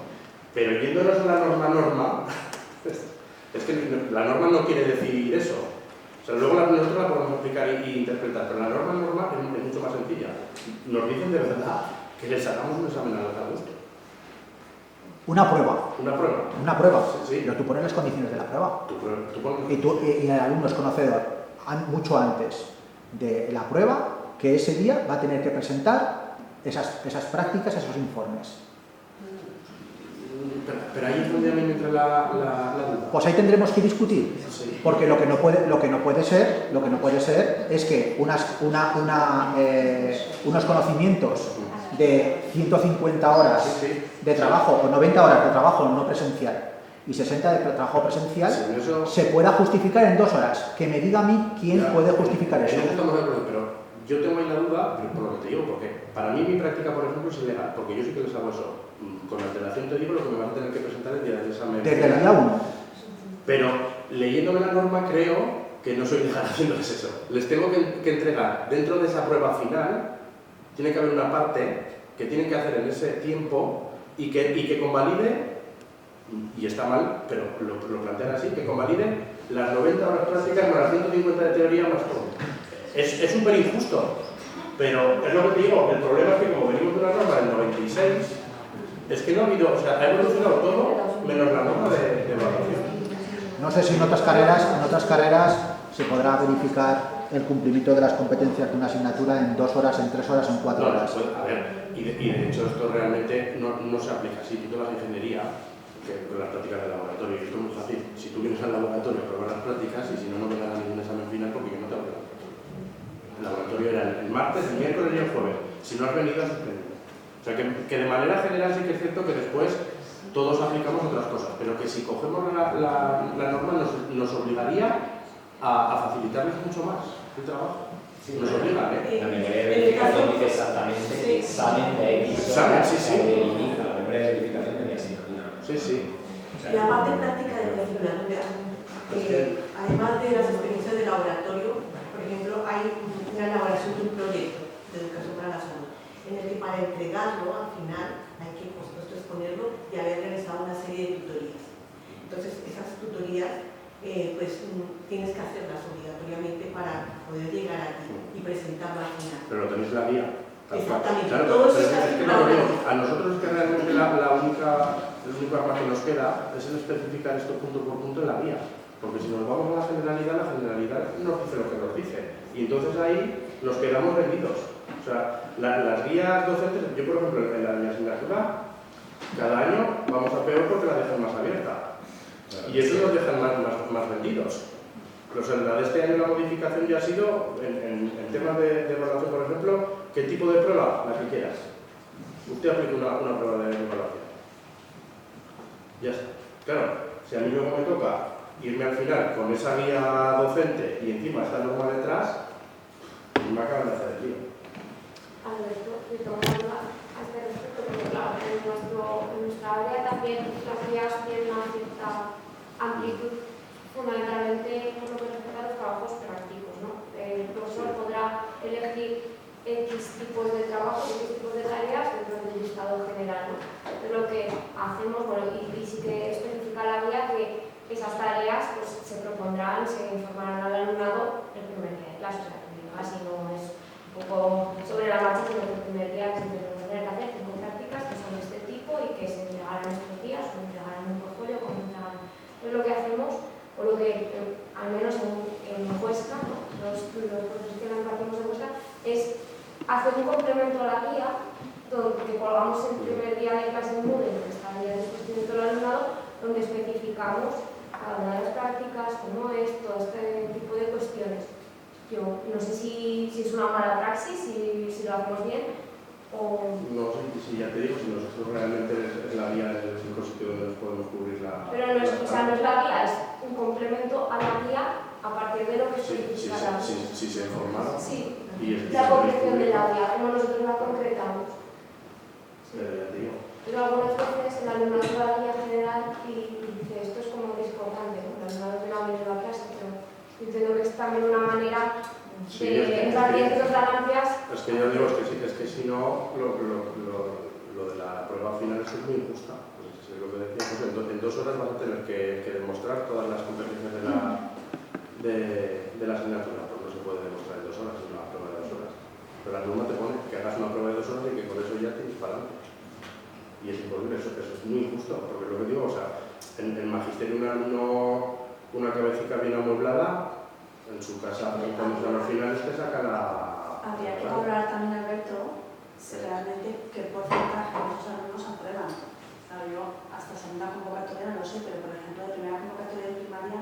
Pero yéndonos a la norma, es que la norma no quiere decir eso. O sea, luego nosotros la podemos aplicar y interpretar, pero la norma es mucho más sencilla. Nos dicen de verdad que les hagamos un examen a gusto. Una prueba. Una prueba. Sí. Pero tú pones las condiciones de la prueba. Tú pones... Y el alumno es conocedor mucho antes de la prueba que ese día va a tener que presentar esas prácticas, esos informes. Pero ahí es donde a mí me entra la duda. Pues ahí tendremos que discutir, Sí. porque lo que no puede ser es que unos conocimientos de 150 horas Sí. de trabajo o 90 horas de trabajo no presencial y 60 de trabajo presencial Sí, eso... se pueda justificar en 2 horas. Que me diga a mí quién Ya. puede justificar En eso. eso estamos de acuerdo, pero yo tengo ahí la duda, por lo que te digo, porque para mí mi práctica, por ejemplo, es ilegal, porque yo sí que les hago eso. Con antelación te digo lo que me van a tener que presentar el día del examen. Desde el día 1. Pero leyéndome la norma creo que no soy legal haciéndoles eso. Les tengo que entregar, dentro de esa prueba final, tiene que haber una parte que tienen que hacer en ese tiempo y que convalide, y está mal, pero lo plantean así, que convalide las 90 horas prácticas más las 150 de teoría más todo. Es súper injusto, pero es lo que te digo, el problema es que como venimos de una norma del 96, es que no ha habido, o sea, ha evolucionado todo menos la norma de evaluación. No sé si en otras carreras se podrá verificar el cumplimiento de las competencias de una asignatura en 2 horas, en 3 horas, en 4 horas. Pues, a ver, y de hecho esto realmente no se aplica así. Tú te vas a ingeniería, que con las prácticas de laboratorio, y esto es muy fácil. Si tú vienes al laboratorio a probar las prácticas y si no, no me das ningún examen final porque yo no te hago el laboratorio. El laboratorio era el martes, el miércoles y el jueves. Si no has venido, has suspendido. O sea, que de manera general sí que es cierto que después todos aplicamos otras cosas, pero que si cogemos la norma nos obligaría a facilitarles mucho más el trabajo. Sí, Nos obliga, ¿eh? La memoria de verificación dice exactamente que examen de X Examen, sí, sí. delimita la memoria de verificación de mi asignatura. Sí, sí. La parte práctica de la asignatura, además de las experiencias de laboratorio, por ejemplo, hay una elaboración de un proyecto de educación para la salud, en el que para entregarlo al final hay que, por supuesto, exponerlo y haber realizado una serie de tutorías. Entonces, esas tutorías, tienes que hacerlas obligatoriamente para poder llegar aquí y presentarlo al final. Pero lo tenéis en la guía. Exactamente. Claro, Todo eso pero está es que no lo digo. A nosotros es que realmente el único arma que nos queda es el especificar esto punto por punto en la guía. Porque si nos vamos a la generalidad nos dice lo que nos dice. Y entonces ahí nos quedamos vendidos. O sea, las guías docentes, yo por ejemplo, en mi asignatura, cada año vamos a peor porque la dejan más abierta. Y eso nos deja más vendidos. O sea, la de este año la modificación ya ha sido, en temas de evaluación, por ejemplo, ¿qué tipo de prueba? La que quieras. Usted aplica una prueba de evaluación. Ya está. Claro, si a mí luego me toca irme al final con esa guía docente y encima esta norma detrás, me acaban de hacer el lío. Alberto, y tomando a este respecto, porque claro, en nuestra área también las guías tienen una cierta amplitud, fundamentalmente por lo que respecta a los trabajos prácticos, ¿no? El profesor podrá elegir X tipos de trabajo, X tipos de tareas dentro del listado general, ¿no? Es lo que hacemos, bueno, y sí que especifica la guía que esas tareas pues, se propondrán, se informarán al alumnado el primer día de clase, o sea, así no es un poco sobre la marcha, sino que el primer día se tendrán que hacer 5 prácticas que son de este tipo y que se entregarán estos días, o entregarán un portfolio, como entregarán. Entonces lo que hacemos, o lo que al menos en Huesca, ¿no? los profesores que la impartimos en Huesca, es hacer un complemento a la guía donde colgamos el primer día de clase en Moodle, que está el día de disposición del alumnado, donde especificamos cada una de las prácticas, cómo es, todo este tipo de cuestiones. Yo no sé si es una mala praxis, si lo hacemos bien, o... No, si ya te digo, si nosotros realmente es la guía del único sitio donde nos podemos cubrir la... Pero no es, o sea, no es la guía, es un complemento a la guía a partir de lo que especifica la guía. Si se informaron. Sí, Y la concreción de la guía, como nosotros la concretamos. Pero ya te digo. Pero algunas veces el alumnado de la guía general y dice esto es como discordante, ¿no? El alumnado que no ha venido a clase, pero entiendo que es también una manera de entrar dentro de las ganancias. Es que yo digo, es que si no, lo de la prueba final es muy injusta. Pues es lo que decíamos, en 2 horas vas a tener que demostrar todas las competencias de la asignatura, pues no se puede demostrar en 2 horas, es una prueba de 2 horas. Pero la norma te pone que hagas una prueba de 2 horas y que con eso ya tienes para adelante. Y es imposible, eso es muy injusto, porque lo que digo, o sea, en el magisterio un alumno, una cabecita bien amueblada, en su casa, cuando son los finales, te saca la... Habría que valorar también, Alberto, si realmente qué porcentaje de esos alumnos aprueban. Claro, yo hasta segunda convocatoria no lo sé, pero por ejemplo, de primera convocatoria de primaria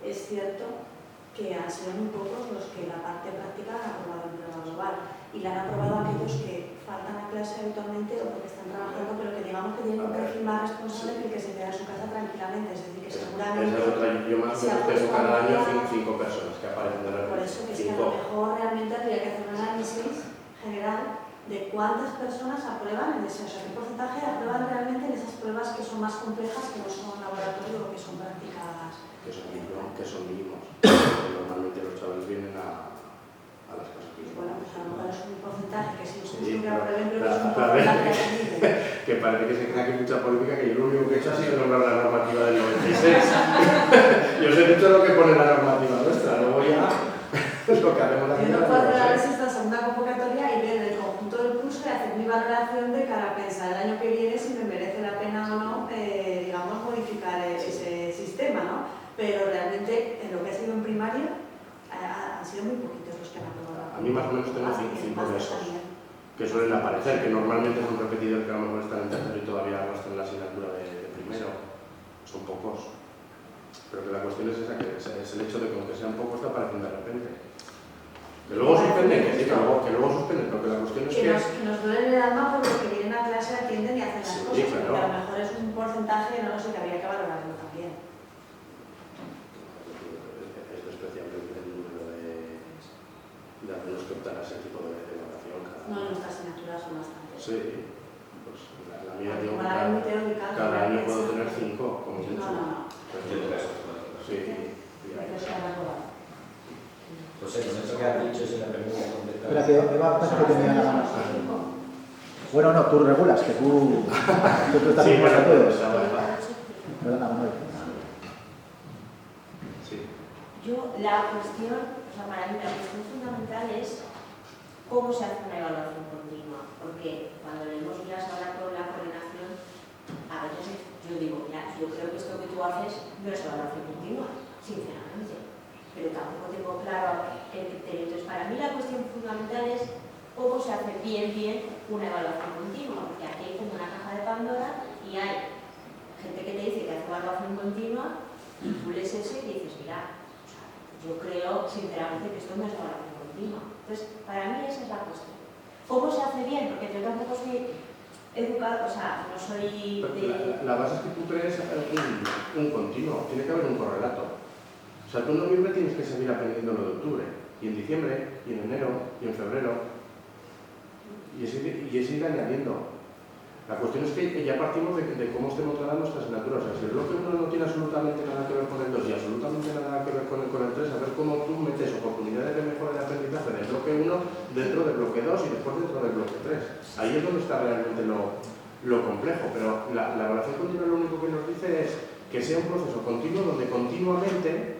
es cierto que han sido muy pocos los que la parte práctica han aprobado en prueba global. Y la han aprobado aquellos que faltan a clase habitualmente o porque están trabajando, pero que digamos que tienen un perfil más responsable que el que se queda en su casa tranquilamente. Es decir, que seguramente... Esa es otra, yo más o menos tengo cada año 5 personas que aparecen de la Por eso que es que a lo mejor realmente habría que hacer un análisis general de cuántas personas aprueban, o sea, qué porcentaje aprueban realmente en esas pruebas que son más complejas, que no son laboratorio o que son practicadas. Que son mínimos. Normalmente los chavales vienen a las cosas que Bueno, pues a lo mejor es un porcentaje que sí, Sí, que aprueben, pero pero es un porcentaje así. que parece que se crea que hay mucha política, que yo lo único que he hecho ha sido nombrar la normativa del 96. Yo os he dicho lo que pone la normativa nuestra, luego ya lo que hacemos aquí. Yo no puedo hacer a esta segunda convocatoria y ver el conjunto del curso y hacer mi valoración de cara a pensar el año que viene si me merece la pena o no, digamos, modificar ese sistema, ¿no? Pero realmente en lo que ha sido en primaria han sido muy poquitos los que han aprobado. A mí más o menos tengo 5 de esos que suelen aparecer, que normalmente son repetidos, que a lo mejor están en tercero y todavía no están en la asignatura de primero. Son pocos. Pero que la cuestión es esa, que es el hecho de que aunque sean pocos te aparecen de repente. Que luego suspenden, que sí, que luego suspenden, pero que la cuestión es que... Que nos duele el alma por los que vienen a clase, atienden y hacen las Sí, cosas, claro. porque a lo mejor es un porcentaje, no lo sé, que habría que valorarlo también. Es despreciable el número de alumnos que optan a ese tipo de evaluación. No, nuestras asignaturas son bastantes. Sí, pues la mía digo, Como la muy teórica, cada año que puedo piensa- tener 5, como mucho. No. Sí, Hay que ser aprobado. Pues con eso que has dicho, si me permite contestar. Espera, que Eva parece que tenía nada más. Bueno, no, tú regulas, que tú estás sí, bien bueno, para todos. pues, Perdona, Manuel. sí. Yo, la cuestión, o sea, para mí la cuestión fundamental es cómo se hace una evaluación continua, porque cuando leemos guías ahora con la coordinación, a veces yo digo, ya, yo creo que esto que tú haces no es evaluación continua, sinceramente, pero tampoco tengo claro el criterio. Entonces, para mí la cuestión fundamental es cómo se hace bien una evaluación continua, porque aquí hay como una caja de Pandora y hay gente que te dice que hace evaluación continua y tú lees eso y dices, mira, o sea, yo creo sinceramente que esto no es evaluación continua. Entonces, para mí esa es la cuestión. ¿Cómo se hace bien? Porque yo tampoco soy educada, o sea, no soy de... La base es que tú crees un continuo, tiene que haber un correlato. O sea, tú en noviembre tienes que seguir aprendiendo lo de octubre, y en diciembre, y en enero, y en febrero, y es ir añadiendo. La cuestión es que ya partimos de cómo estemos tratando nuestras asignaturas. O sea, si el bloque 1 no tiene absolutamente nada que ver con el 2 y absolutamente nada que ver con el 3, a ver cómo tú metes oportunidades de mejora de aprendizaje del bloque 1 dentro del bloque 2 y después dentro del bloque 3. Ahí es donde está realmente lo complejo, pero la evaluación continua lo único que nos dice es que sea un proceso continuo donde continuamente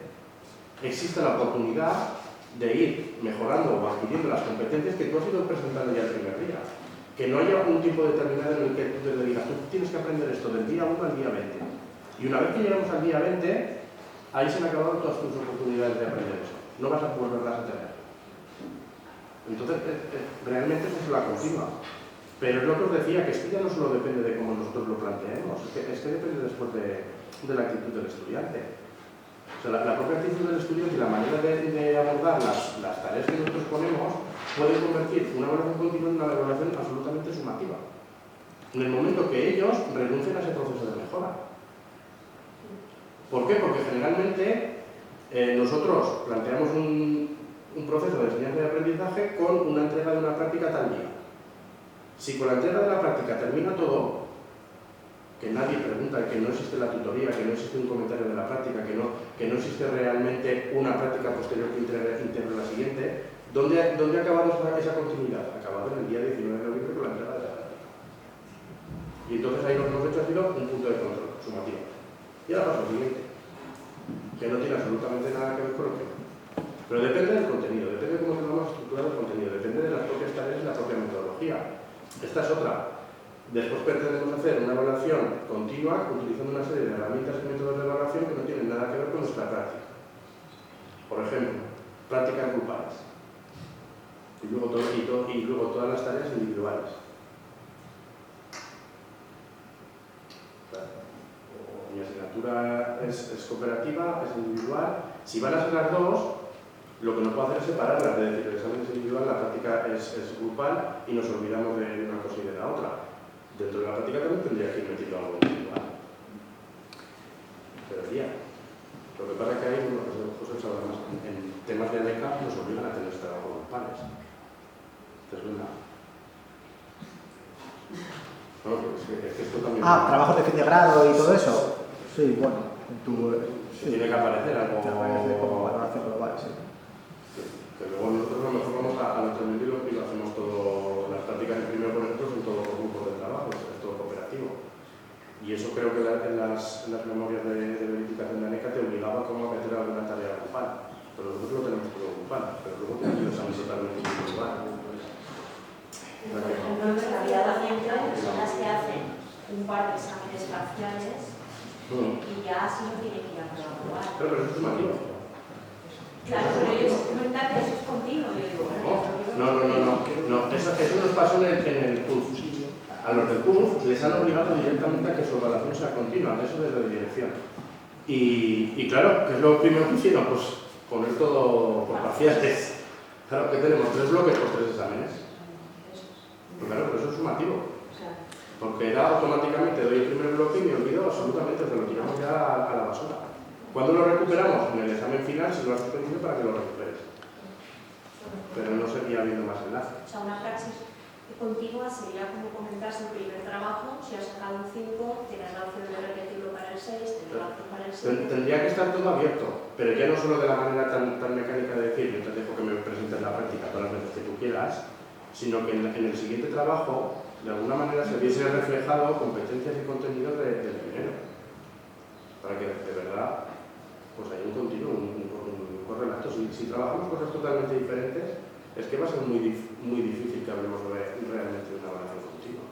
existe la oportunidad de ir mejorando o adquiriendo las competencias que tú has ido presentando ya el primer día. Que no haya un tiempo determinado en el que tú te digas, tú tienes que aprender esto del día 1 al día 20. Y una vez que llegamos al día 20, ahí se han acabado todas tus oportunidades de aprender eso. No vas a volverlas a tener. Entonces, realmente eso es la continua. Pero es lo que os decía, que esto ya no solo depende de cómo nosotros lo planteemos, es que depende después de la actitud del estudiante. O sea, la propia actitud del estudiante y la manera de abordar las tareas que nosotros ponemos puede convertir una evaluación continua en una evaluación absolutamente sumativa. En el momento que ellos renuncien a ese proceso de mejora. ¿Por qué? Porque generalmente nosotros planteamos un proceso de enseñanza y aprendizaje con una entrega de una práctica tal día. Si con la entrega de la práctica termina todo, que nadie pregunta, que no existe la tutoría, que no existe un comentario de la práctica, que no existe realmente una práctica posterior que integre la siguiente, ¿dónde ha acabado esa continuidad? Ha acabado en el día 19 de noviembre con la entrega de la práctica. Y entonces ahí lo que hemos hecho ha sido un punto de control sumativo. Y ahora pasa lo siguiente, que no tiene absolutamente nada que ver con lo que... Pero depende del contenido, depende de cómo tengamos estructurado el contenido, depende de las propias tareas y la propia metodología. Esta es otra. Después pretendemos hacer una evaluación continua utilizando una serie de herramientas y métodos de evaluación que no tienen nada que ver con nuestra práctica. Por ejemplo, prácticas grupales. Y luego todas las tareas individuales. Mi asignatura es cooperativa, es individual. Si van a ser las dos, lo que no puedo hacer es separarlas, es decir, el examen es individual, la práctica es grupal y nos olvidamos de una cosa y de la otra. Dentro de la práctica también tendría que ir metido algo individual. Debería. Lo que pasa es que hay, José sabe más, en temas de ANECA nos obligan a tener trabajos grupales. ¿Te suena? No, es que esto también... trabajos de fin de grado y todo eso. Sí, bueno, tiene que aparecer algo... Te aparece como valoración global, sí. Que luego nosotros a lo mejor vamos a nuestro medio y lo hacemos todo, las prácticas en primero con nosotros en todos los grupos de trabajo, es todo cooperativo. Y eso creo que en las memorias de verificación de ANECA te obligaba como a meter alguna tarea grupal. Pero nosotros lo tenemos todo grupal, pero luego tenemos que examen totalmente individual. Entonces, la vida docente son las que hacen un par de exámenes parciales y ya así no tienen que ir a probar. Pero eso es sumativo. Claro, pero ellos comentan que eso es continuo. No, eso nos pasó en el CUF. A los del CUF les han obligado directamente a que su evaluación sea continua, eso desde la dirección. Y claro, ¿qué es lo primero que hicieron? Pues poner todo por parciales. Claro, que tenemos 3 bloques por 3 exámenes. Pues claro, pero eso es sumativo. Porque era automáticamente doy el primer bloque y me olvido absolutamente, se lo tiramos ya a la basura. ¿Cuándo lo recuperamos? En el examen final, si lo has suspendido para que lo recuperes. Pero no seguía habiendo más enlace. O sea, una praxis continua sería como comentarse el primer trabajo, si has sacado un 5, tienes la opción de repetirlo para el 6, tienes la opción para el 7. Tendría que estar todo abierto, pero ya no solo de la manera tan mecánica de decir, yo te dejo que me presentes la práctica todas las veces que tú quieras, sino que en el siguiente trabajo, de alguna manera, se viese reflejado competencias y contenidos del primero. Para que de verdad pues hay un continuo, un correlato. Si trabajamos cosas totalmente diferentes, es que va a ser muy difícil que hablemos realmente de una evaluación continua.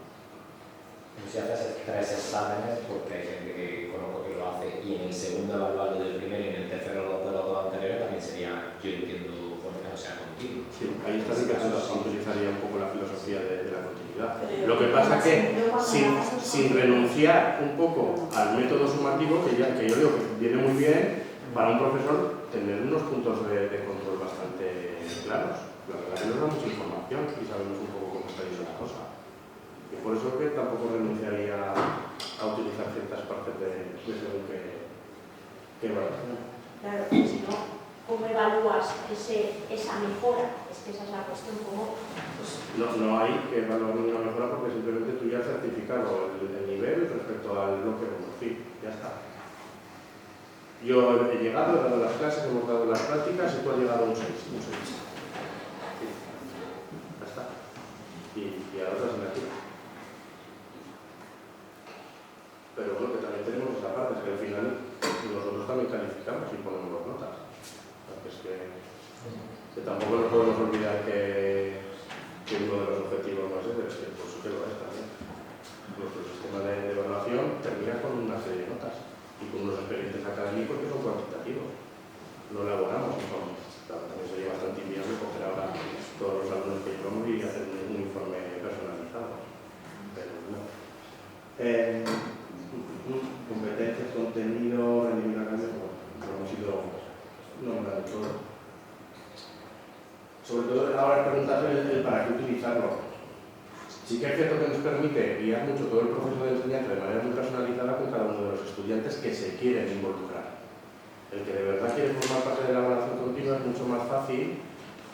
Si haces 3 exámenes, porque hay gente que conozco que lo hace, y en el segundo evaluado del primero y en el tercero de los 2 anteriores, también sería, yo entiendo, que sea continuo. Sí, ahí está sí que se utilizaría un poco la filosofía de la continuidad. Pero Lo que pasa que sin sin renunciar un poco al método sumativo, que yo digo que viene muy bien para un profesor tener unos puntos de control bastante claros. La verdad que nos da mucha información y sabemos un poco cómo está yendo la cosa. Y por eso que tampoco renunciaría a utilizar ciertas partes de según qué evaluación. Claro, porque si no, ¿cómo evalúas esa mejora? Es que esa es la cuestión, ¿cómo? Pues, No hay que evaluar ninguna mejora porque simplemente tú ya has certificado el nivel respecto al lo que conocí. Ya está. Yo he llegado, he dado las clases, hemos dado las prácticas y tú has llegado a un 6. Sí. Ya está. Y a otra asignatura. Pero bueno, que también tenemos esa parte, es que al final nosotros también calificamos y ponemos notas. Es que tampoco nos podemos olvidar que uno de los objetivos más es que por sí que lo es también. Nuestro sistema de evaluación termina con una serie de notas y con unos expedientes académicos que son cuantitativos. No elaboramos informes. Claro, también sería bastante inviable coger ahora todos los alumnos que llevamos y hacer un informe personalizado. Pero no. Competencias, contenido, rendimiento académico, lo hemos ido nombrando todo. Sobre todo ahora preguntarse el para qué utilizarlo. Sí que es cierto que nos permite guiar mucho todo el proceso de enseñanza de manera muy personalizada con cada uno de los estudiantes que se quieren involucrar. El que de verdad quiere formar parte de la evaluación continua es mucho más fácil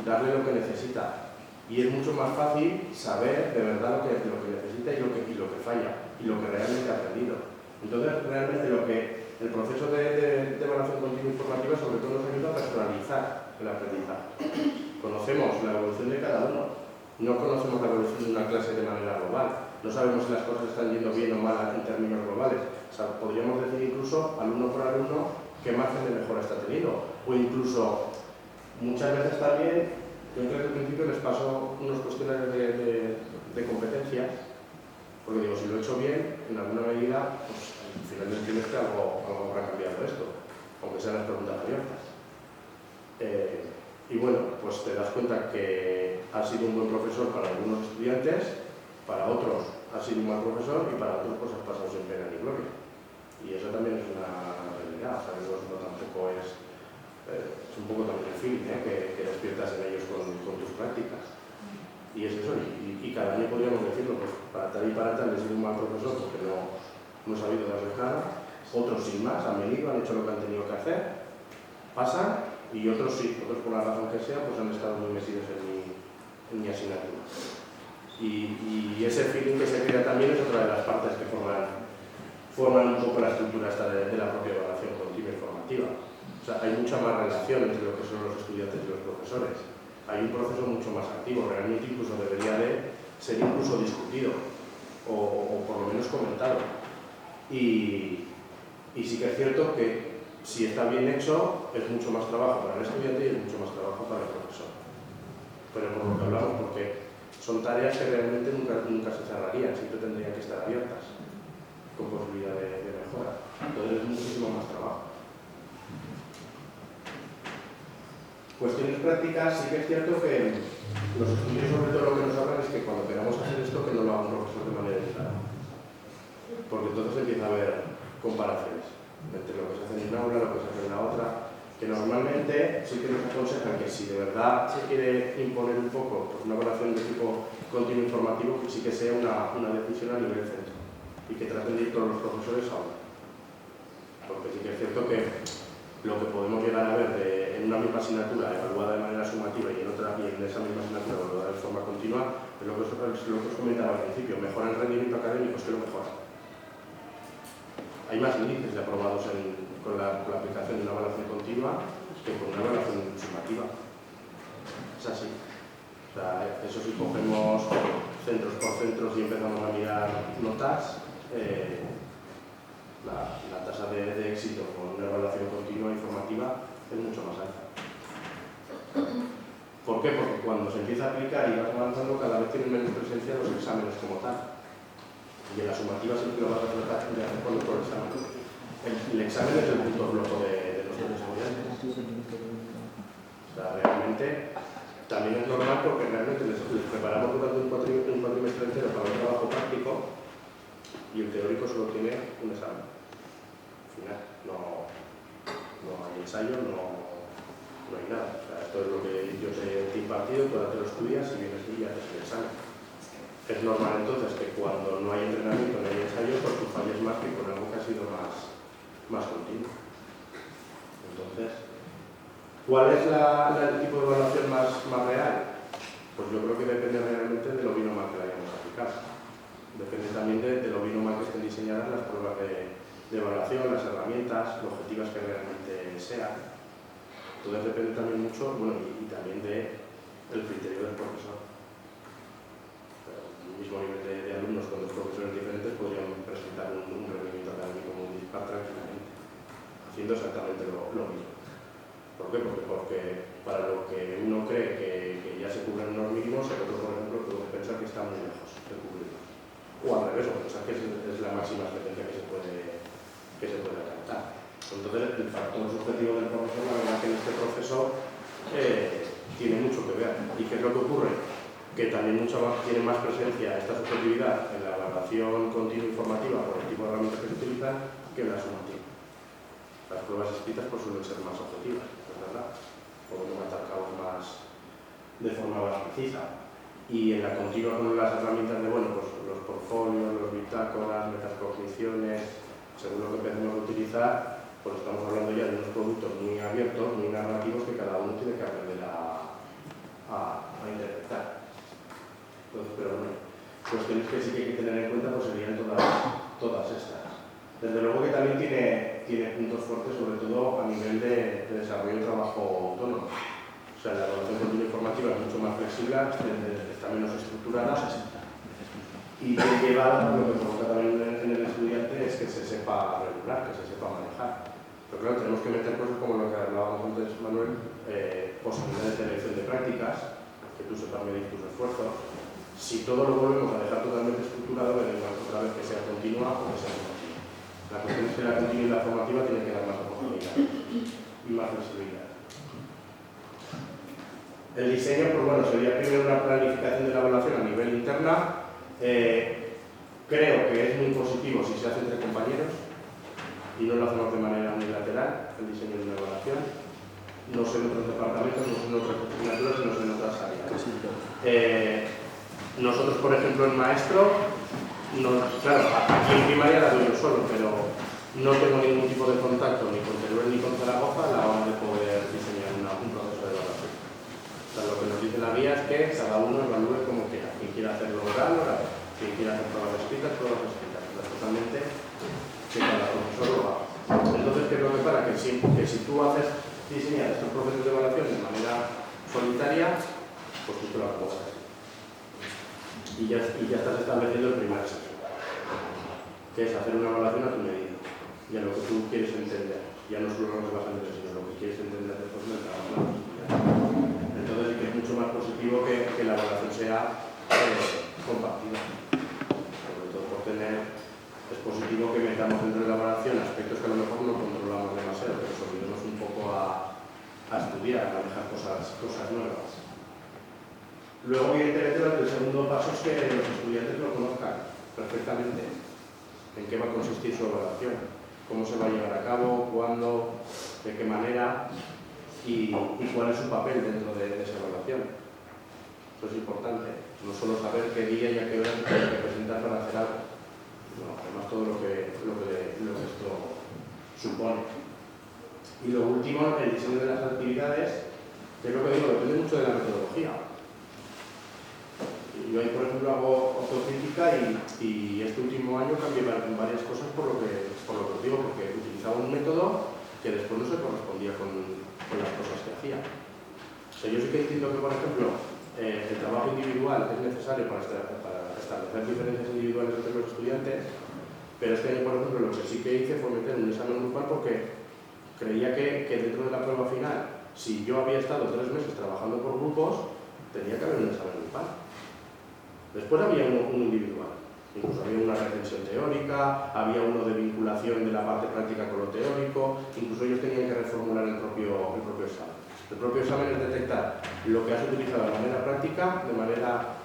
darle lo que necesita. Y es mucho más fácil saber de verdad lo que necesita y lo que falla y lo que realmente ha aprendido. Entonces, realmente el proceso de evaluación continua informativa sobre todo nos ayuda a personalizar el aprendizaje. Conocemos la evolución de cada uno. No conocemos la evolución de una clase de manera global. No sabemos si las cosas están yendo bien o mal en términos globales. O sea, podríamos decir incluso, alumno por alumno, qué margen de mejora está teniendo. O incluso, muchas veces también, yo desde el principio les paso unos cuestionarios de competencias, porque digo, si lo he hecho bien, en alguna medida, pues al final del trimestre algo habrá cambiado esto, aunque sean las preguntas abiertas. Y bueno, pues te das cuenta que has sido un buen profesor para algunos estudiantes, para otros has sido un mal profesor y para otros pues has pasado sin pena ni gloria. Y eso también es una realidad, o sea, no tampoco es un poco también el feeling que despiertas en ellos con tus prácticas. Y es eso, y cada año podríamos decirlo, pues para tal y para tal he sido un mal profesor porque no he sabido darles nada, otros sin más han venido, han hecho lo que han tenido que hacer, pasan. Y otros sí, otros por la razón que sea, pues han estado muy metidos en mi asignatura. Y ese feeling que se crea también es otra de las partes que forman un poco la estructura esta de la propia evaluación continua informativa. O sea, hay mucha más relación entre lo que son los estudiantes y los profesores. Hay un proceso mucho más activo, realmente incluso debería de ser incluso discutido o por lo menos comentado. Y sí que es cierto que si está bien hecho, es mucho más trabajo para el estudiante y es mucho más trabajo para el profesor. Pero por lo que hablamos, porque son tareas que realmente nunca se cerrarían, siempre tendrían que estar abiertas, con posibilidad de mejora. Entonces es muchísimo más trabajo. Cuestiones prácticas, sí que es cierto que los estudios sobre todo lo que nos hablan es que cuando queramos hacer esto, que no lo haga un profesor de manera aislada. Porque entonces empieza a haber comparaciones entre lo que se hace en una aula, lo que se hace en la otra, que normalmente sí que nos aconsejan que si de verdad se quiere imponer un poco pues una evaluación de tipo continuo informativo, que sí que sea una decisión a nivel centro y que traten de ir todos los profesores a una. Porque sí que es cierto que lo que podemos llegar a ver en una misma asignatura evaluada de manera sumativa y en esa misma asignatura evaluada de forma continua, es lo que os comentaba al principio, mejora el rendimiento académico, es que lo mejora. Hay más índices de aprobados con la aplicación de una evaluación continua que con una evaluación sumativa. Es así. O sea, eso si cogemos centros por centros y empezamos a mirar notas, la tasa de éxito con una evaluación continua informativa es mucho más alta. ¿Por qué? Porque cuando se empieza a aplicar y vas avanzando, cada vez tienen menos presencia los exámenes como tal. Y en la sumativa siempre lo vas a tratar de hacer por el examen. El examen es el punto flojo de los estudiantes. O sea, realmente también es normal porque realmente les preparamos durante un cuatrimestre entero para un trabajo práctico y el teórico solo tiene un examen. Al final, no hay ensayo, no hay nada. O sea, esto es lo que yo te he impartido, tú ahora te lo estudias y vienes y haces el examen. Es normal entonces que cuando no hay entrenamiento, no hay ensayo, pues tú falles más que con algo que ha sido más continuo. Entonces, ¿cuál es el tipo de evaluación más real? Pues yo creo que depende realmente de lo bien o mal que la hayamos aplicado. Depende también de lo bien o mal que estén diseñadas las pruebas de evaluación, las herramientas, lo objetivas que realmente sean. Entonces depende también mucho, bueno, y también del criterio del profesor. El mismo nivel de alumnos con dos profesores diferentes podrían presentar un rendimiento académico muy dispar tranquilamente, haciendo exactamente lo mismo. ¿Por qué? Porque para lo que uno cree que ya se cubren unos mínimos, el otro, por ejemplo, puede pensar que está muy lejos de cubrirlos. O al revés, o pensar que es la máxima excelencia que se puede alcanzar. Entonces, el factor subjetivo del profesor, la verdad que en este proceso tiene mucho que ver. ¿Y qué es lo que ocurre? Que también tiene más presencia esta subjetividad en la evaluación continua informativa por el tipo de herramientas que se utilizan que en la sumativa. Las pruebas escritas pues, suelen ser más objetivas, es verdad. Podemos atacarlas más de forma más precisa. Y en la continua con las herramientas de, bueno, pues los portfolios, los bitácoras, metacogniciones, según lo que empecemos a utilizar, pues estamos hablando ya de unos productos muy abiertos, muy narrativos que cada uno tiene que aprender a interpretar. Entonces, pero bueno, cuestiones que sí que hay que tener en cuenta pues serían todas estas. Desde luego que también tiene puntos fuertes, sobre todo a nivel de desarrollo de trabajo autónomo. O sea, la evaluación continua informativa es mucho más flexible, está menos estructurada y que lleva, lo que provoca también en el estudiante es que se sepa regular, que se sepa manejar. Pero claro, tenemos que meter cosas como lo que hablábamos antes, Manuel, posibilidades de elección de prácticas, que tú sepas medir tus esfuerzos. Si todo lo volvemos a dejar totalmente estructurado, veremos otra vez que sea continua o que sea formativa. La cuestión es que la continuidad formativa tiene que dar más oportunidades y más flexibilidad. El diseño, pues bueno, sería primero una planificación de la evaluación a nivel interna. Creo que es muy positivo si se hace entre compañeros y no lo hacemos de manera unilateral, el diseño de una evaluación. No sé en otros departamentos, no sé en otras asignaturas, no sé en otras áreas. Nosotros, por ejemplo, en Maestro, claro, aquí en primaria la doy yo solo, pero no tengo ningún tipo de contacto ni con Teruel ni con Zaragoza a la hora de poder diseñar un proceso de evaluación. O sea, lo que nos dice la guía es que cada uno evalúe como quiera. Quien quiera hacerlo oral, oral. Quien quiera hacer pruebas escritas, pruebas escritas. Pero totalmente que cada profesor lo haga. Entonces, ¿qué es lo que pasa? Que si tú diseñas estos procesos de evaluación de manera solitaria, pues tú te lo acomodas. Y ya estás estableciendo el primer sexo, que es hacer una evaluación a tu medida y a lo que tú quieres entender. Ya no solo lo que vas a entender, sino lo que quieres entender después del trabajo. Entonces sí que es mucho más positivo que la evaluación sea compartida. Sobre todo por es positivo que metamos dentro de la evaluación aspectos que a lo mejor no controlamos demasiado, pero nos olvidemos un poco a estudiar, a manejar cosas nuevas. Luego, evidentemente, el segundo paso es que los estudiantes lo conozcan perfectamente en qué va a consistir su evaluación, cómo se va a llevar a cabo, cuándo, de qué manera y cuál es su papel dentro de esa evaluación. Eso es importante, no solo saber qué día y a qué hora se tiene que presentar para hacer algo, sino además todo lo que esto supone. Y lo último, el diseño de las actividades, que es lo que digo, depende mucho de la metodología. Yo ahí, por ejemplo, hago autocrítica y este último año cambié varias cosas por lo que os digo, porque utilizaba un método que después no se correspondía con las cosas que hacía. O sea, yo sí que entiendo que, por ejemplo, el trabajo individual es necesario para establecer diferencias individuales entre los estudiantes, pero este año, por ejemplo, lo que sí que hice fue meter un examen grupal porque creía que dentro de la prueba final, si yo había estado 3 meses trabajando por grupos, tenía que haber un examen grupal. Después había uno individual, incluso había una recensión teórica, había uno de vinculación de la parte práctica con lo teórico, incluso ellos tenían que reformular el propio examen. El propio examen es detectar lo que has utilizado de manera práctica, de manera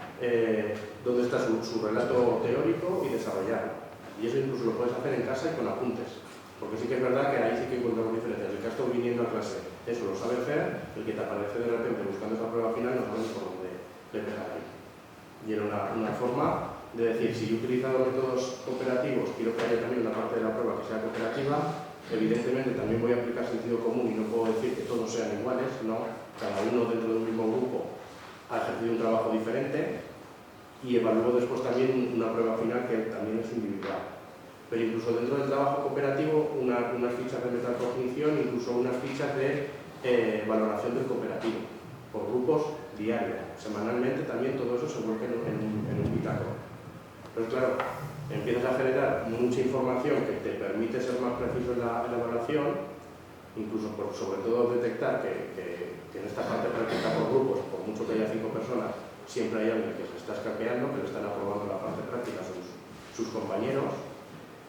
dónde está su relato teórico y desarrollarlo. Y eso incluso lo puedes hacer en casa y con apuntes. Porque sí que es verdad que ahí sí que encontramos diferencias. El que ha estado viniendo a clase, eso lo sabe hacer, el que te aparece de repente buscando esa prueba final no sabes por dónde le pegar ahí. Y era una forma de decir, si yo he utilizado métodos cooperativos, quiero que haya también una parte de la prueba que sea cooperativa, evidentemente también voy a aplicar sentido común y no puedo decir que todos sean iguales, no, cada uno dentro de un mismo grupo ha ejercido un trabajo diferente y evalúo después también una prueba final que también es individual. Pero incluso dentro del trabajo cooperativo, unas fichas de metacognición, incluso unas fichas de valoración del cooperativo, por grupos diarios. Semanalmente también todo eso se vuelve en un bitácora. Pero claro, empiezas a generar mucha información que te permite ser más preciso en la evaluación, incluso sobre todo detectar que en esta parte práctica por grupos, por mucho que haya 5 personas, siempre hay alguien que se está escaqueando, que le están aprobando la parte práctica a sus compañeros.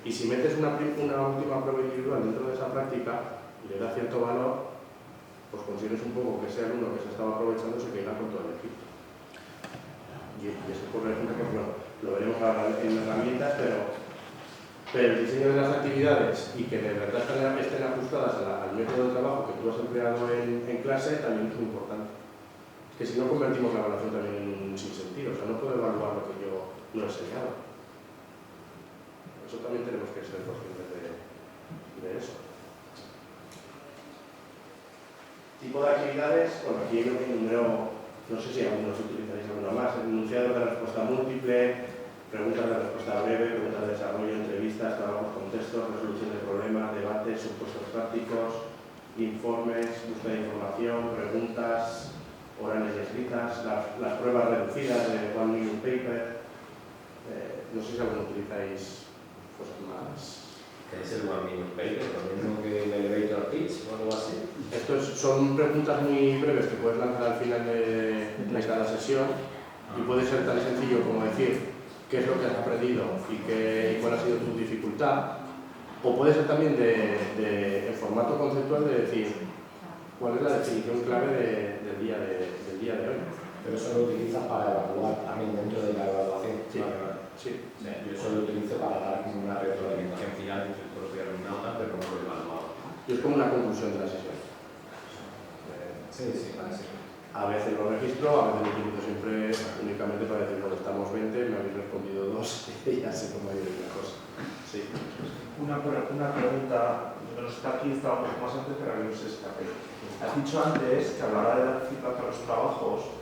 Y si metes una última prueba individual dentro de esa práctica y le das cierto valor, pues consigues un poco que ese alumno que se estaba aprovechando se caiga con todo el equipo. Y ese, por ejemplo, pues bueno, lo veremos ahora en herramientas, pero el diseño de las actividades y que de verdad estén ajustadas al método de trabajo que tú has empleado en clase también es muy importante. Es que si no convertimos la evaluación también en un sinsentido, o sea, no puedo evaluar lo que yo no he enseñado. Eso también tenemos que ser conscientes de eso. Tipo de actividades, bueno, aquí hay un número, no sé si algunos utilizaréis alguna más, enunciados de respuesta múltiple, preguntas de respuesta breve, preguntas de desarrollo, entrevistas, trabajos con textos, resolución de problemas, debates, supuestos prácticos, informes, búsqueda de información, preguntas orales y escritas, las pruebas reducidas de One Minute Paper. No sé si alguno utilizáis cosas más. ¿Qué es el One Minute Paper? ¿Lo mismo que el Elevator Pitch o algo así? Son preguntas muy breves que puedes lanzar al final de cada sesión y puede ser tan sencillo como decir qué es lo que has aprendido y cuál ha sido tu dificultad, o puede ser también en formato conceptual de decir cuál es la definición clave del día de hoy. Pero eso lo utilizas para evaluar también dentro de la evaluación. Sí. Vale. Sí. Yo eso lo utilizo para dar como una retroalimentación final del propio alumnado, pero como lo evaluado. Y es como una conclusión de la sesión. Sí, vale, sí. A veces lo registro, a veces lo utilizo siempre únicamente para decir, bueno, estamos 20, me habéis respondido 2 y ya sé cómo ha ido una cosa. Sí. Una pregunta, no está aquí, estaba un poco más antes, pero que no se escape. Has dicho antes que a la hora de dar feedback a los trabajos,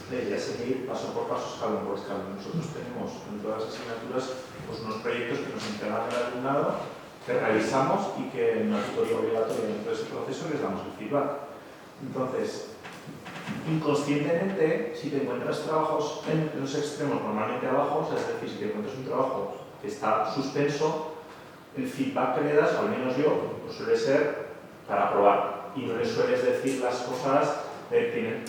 debería seguir paso por paso, escalón por escalón. Nosotros tenemos en todas las asignaturas pues, unos proyectos que nos entregan el alumnado, que revisamos y que en una tutoría obligatoria dentro de ese proceso les damos el feedback. Entonces, inconscientemente, si te encuentras trabajos en los extremos normalmente abajo, o sea, es decir, si te encuentras un trabajo que está suspenso, el feedback que le das, al menos yo, pues suele ser para probar. Y no le sueles decir las cosas que tienen,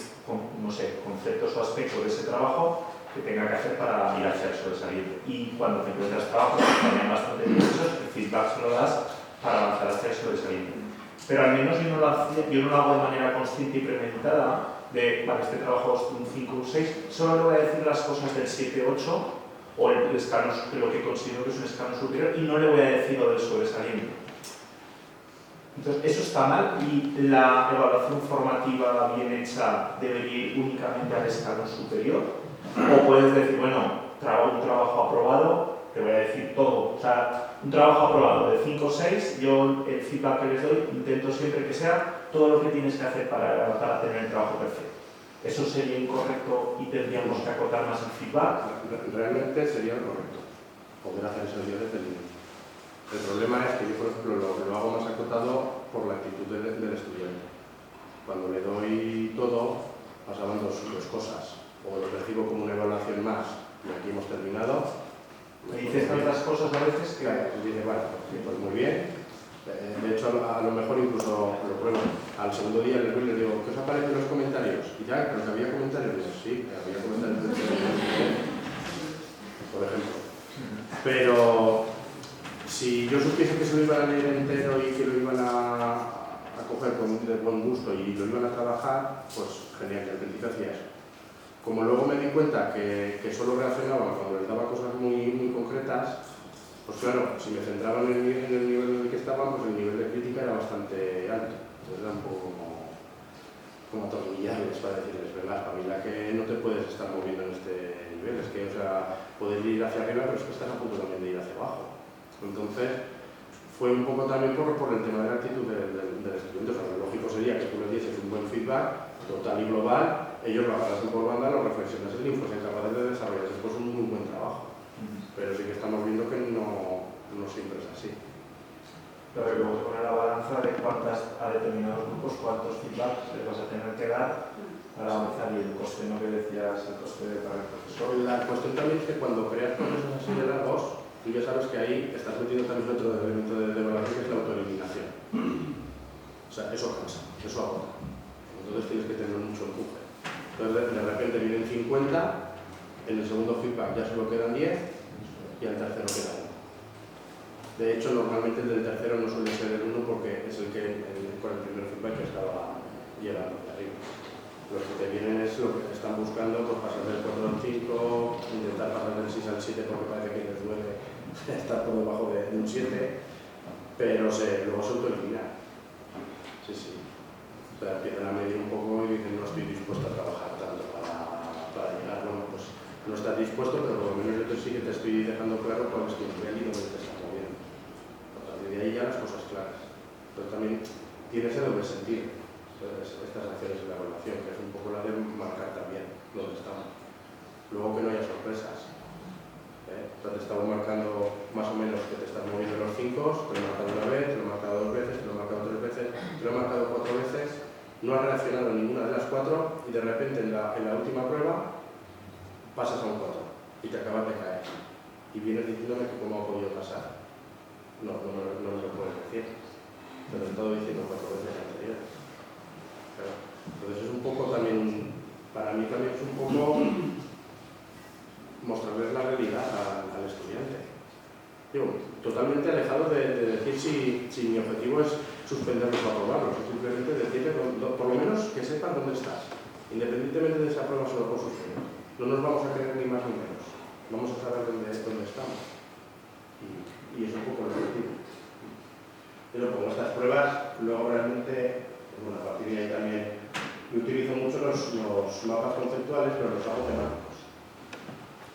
no sé, conceptos o aspectos de ese trabajo que tenga que hacer para ir hacia el sobresaliente. Y cuando te encuentras trabajos que están bastante diversos, el feedback se lo das para avanzar hacia el sobresaliente. Pero al menos yo no lo hago de manera consciente y premeditada, para este trabajo es un 5 o un 6, solo le voy a decir las cosas del 7-8 o el escalón, lo que considero que es un escalón superior, y no le voy a decir lo del sobresaliente. Entonces, eso está mal y la evaluación formativa bien hecha debería ir únicamente al escalón superior. O puedes decir, bueno, un trabajo aprobado, te voy a decir todo. O sea, un trabajo aprobado de 5 o 6, yo el feedback que les doy intento siempre que sea todo lo que tienes que hacer para tener el trabajo perfecto. ¿Eso sería incorrecto y tendríamos que acotar más el feedback? Realmente sería correcto poder hacer eso desde el inicio. El problema es que yo, por ejemplo, lo hago más acotado por la actitud del estudiante. Cuando le doy todo, pasaban dos cosas. O lo percibo como una evaluación más y aquí hemos terminado. Me dices tantas cosas a veces que... Claro, dice, bueno, pues muy bien. De hecho, a lo mejor incluso lo pruebo. Al segundo día les digo, ¿qué os aparecen los comentarios? Y ya, pero que había comentarios. Digo, sí, había comentarios. Por ejemplo. Pero si yo supiese que se lo iban a leer entero y que lo iban a coger de buen gusto y lo iban a trabajar, pues genial, que al principio hacía eso. Como luego me di cuenta que solo reaccionaban cuando les daba cosas muy concretas, pues claro, si me centraba en el nivel en el que estaban, pues el nivel de crítica era bastante alto. Entonces era un poco como atornillarles para decirles, venga, familia, que no te puedes estar moviendo en este nivel, es que, o sea, puedes ir hacia arriba, pero es que estás a punto también de ir hacia abajo. Entonces, fue un poco también por el tema de la actitud del estudiante. O sea, lo lógico sería que tú les dieses un buen feedback total y global, ellos lo agarrasen por banda, lo reflexionasen y fuesen capaces de desarrollar después un muy buen trabajo. Pero sí que estamos viendo que no siempre es así. Claro, y luego se pone la balanza de a determinados grupos cuántos feedbacks les vas a tener que dar para avanzar, y el coste, ¿no?, que decías, el coste para el profesor. La cuestión también es que cuando creas procesos así de largos, tú ya sabes que ahí estás metido también otro elemento de evaluación, que es la autoeliminación. O sea, eso cansa, eso agota. Entonces tienes que tener mucho empuje. Entonces de repente vienen 50, en el segundo feedback ya solo quedan 10 y al tercero queda 1. De hecho, normalmente el del tercero no suele ser el 1 porque es el que con el primer feedback que estaba llegando de arriba. Los que te vienen es lo que están buscando, pues pasar del 4 al 5, intentar pasar del 6 al 7 porque parece que les duele estar por debajo de un 7, pero luego se autoeliminan. Sí. O sea, empiezan a medir un poco y dicen, no estoy dispuesto a trabajar tanto para llegar. Bueno, pues no estás dispuesto, pero por lo menos yo sí que te estoy dejando claro cuál es tu nivel y dónde te estás moviendo. A partir de ahí ya las cosas claras. Pero también tienes el doble sentido. Estas acciones de la evaluación, que es un poco la de marcar también dónde estamos. Luego que no haya sorpresas. O sea, te estamos marcando más o menos que te estás moviendo los 5, te lo he marcado una vez, te lo he marcado 2 veces, te lo he marcado 3 veces, te lo he marcado 4 veces, no has reaccionado ninguna de las 4 y de repente en la última prueba pasas a un 4 y te acabas de caer. Y vienes diciéndome que cómo ha podido pasar. No me lo puedes decir. Pero he estado diciendo 4 veces anteriores. Claro. Entonces es un poco también, para mí también es un poco mostrarles la realidad al estudiante. Digo, totalmente alejado de decir si mi objetivo es suspenderlos o aprobarlos, simplemente decirle, por lo menos que sepan dónde estás, independientemente de si apruebas o no suspender. No nos vamos a creer ni más ni menos, vamos a saber dónde estamos. Y es un poco el objetivo. Pero como estas pruebas, luego realmente, bueno, a partir de ahí también, yo utilizo mucho los mapas conceptuales, pero los hago temáticos.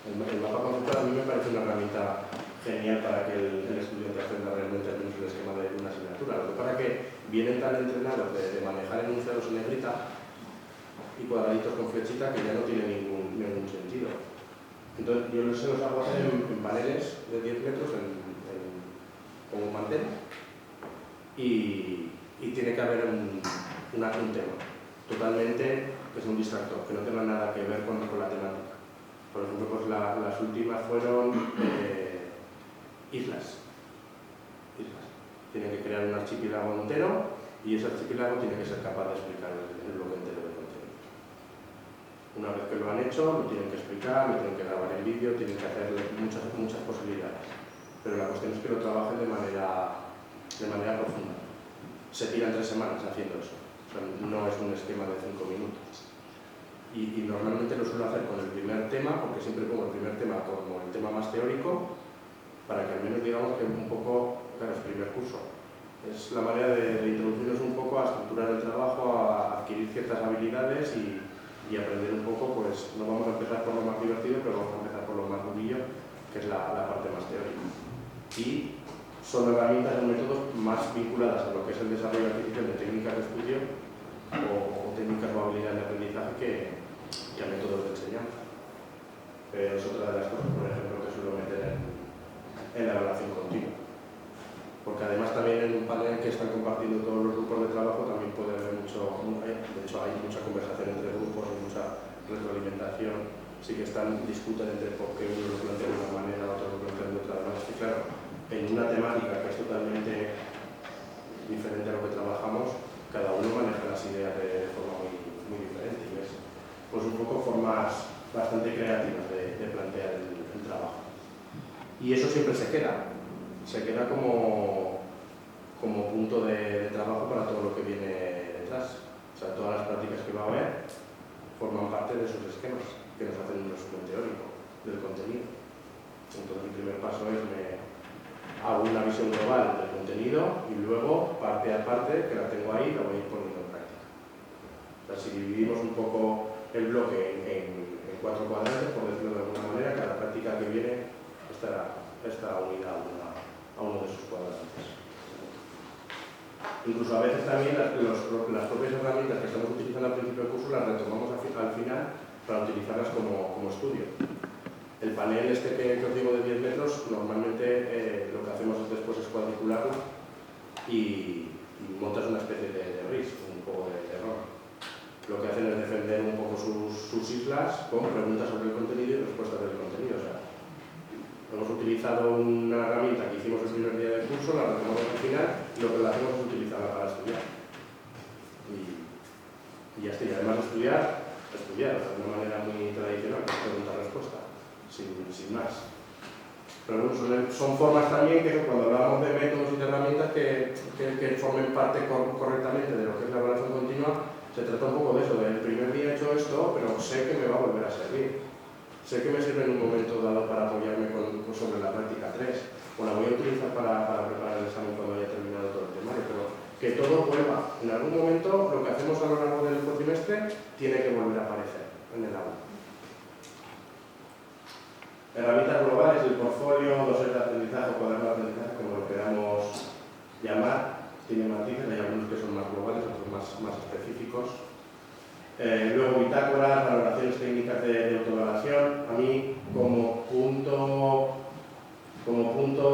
El mapa conceptual a mí me parece una herramienta genial para que el estudiante aprenda realmente al menos el esquema de una asignatura. Lo que pasa es que vienen tan entrenados de manejar enunciados en negrita y cuadraditos con flechita que ya no tiene ningún sentido. Entonces yo se los hago hacer en paneles de 10 metros con un mantel y tiene que haber un tema totalmente que es un distractor, que no tenga nada que ver con la temática. Por ejemplo, pues las últimas fueron islas. Tienen que crear un archipiélago entero y ese archipiélago tiene que ser capaz de explicar el bloque entero del contenido. Una vez que lo han hecho, lo tienen que explicar, lo tienen que grabar en vídeo, tienen que hacer muchas posibilidades. Pero la cuestión es que lo trabajen de manera profunda. Se tiran 3 semanas haciendo eso. O sea, no es un esquema de 5 minutos. Y normalmente lo suelo hacer con el primer tema, porque siempre pongo el primer tema como el tema más teórico, para que al menos digamos que un poco, claro, es el primer curso. Es la manera de introducirnos un poco a estructurar el trabajo, a adquirir ciertas habilidades y aprender un poco, pues no vamos a empezar por lo más divertido, pero vamos a empezar por lo más durillo, que es la parte más teórica. Y son herramientas o métodos más vinculadas a lo que es el desarrollo artificial de técnicas de estudio o técnicas o habilidades de aprendizaje que a métodos de enseñanza. Pero es otra de las cosas, por ejemplo, que suelo meter en la evaluación continua. Porque además también en un panel que están compartiendo todos los grupos de trabajo también puede haber de hecho hay mucha conversación entre grupos y mucha retroalimentación. Sí que discuten entre por qué uno lo plantea de una manera, otro lo plantea de otra. Además, que claro, en una temática que es totalmente diferente a lo que trabajamos, cada uno maneja las ideas de forma muy diferente. Y es pues un poco formas bastante creativas de plantear el trabajo. Y eso siempre se queda como como punto de trabajo para todo lo que viene detrás. O sea, todas las prácticas que va a haber forman parte de esos esquemas que nos hacen un resumen teórico del contenido. Entonces, el primer paso es hago una visión global del contenido y luego, parte a parte, que la tengo ahí, la voy a ir poniendo en práctica. O sea, si dividimos un poco el bloque en 4 cuadrantes, por decirlo de alguna manera, cada práctica que viene estará unida a uno de esos cuadrantes. Incluso a veces también las propias herramientas que estamos utilizando al principio del curso las retomamos al final para utilizarlas como estudio. El panel este que os digo de 10 metros, normalmente lo que hacemos después es cuadricularlo y montas una especie de RIS, un poco de error. Lo que hacen es defender un poco sus islas con preguntas sobre el contenido y respuestas del contenido. O sea, hemos utilizado una herramienta que hicimos el primer día del curso, la retomamos al final y lo que la hacemos es utilizarla para estudiar. Y ya está. Y además de estudiar, de una manera muy tradicional, con pregunta-respuesta. Sin más. Pero bueno, son formas también que cuando hablamos de métodos y de herramientas que formen parte correctamente de lo que es la evaluación continua, se trata un poco de eso, del primer día he hecho esto, pero sé que me va a volver a servir. Sé que me sirve en un momento dado para apoyarme sobre la práctica 3, o la voy a utilizar para preparar el examen cuando haya terminado todo el temario, pero que todo vuelva. En algún momento lo que hacemos a lo largo del cuatrimestre tiene que volver a aparecer en el aula. Herramientas globales, el portfolio, dossier de aprendizaje o cuaderno de aprendizaje, como lo queramos llamar, tiene matices, hay algunos que son más globales, otros más específicos. Luego, bitácoras, valoraciones técnicas de autoevaluación. A mí, como punto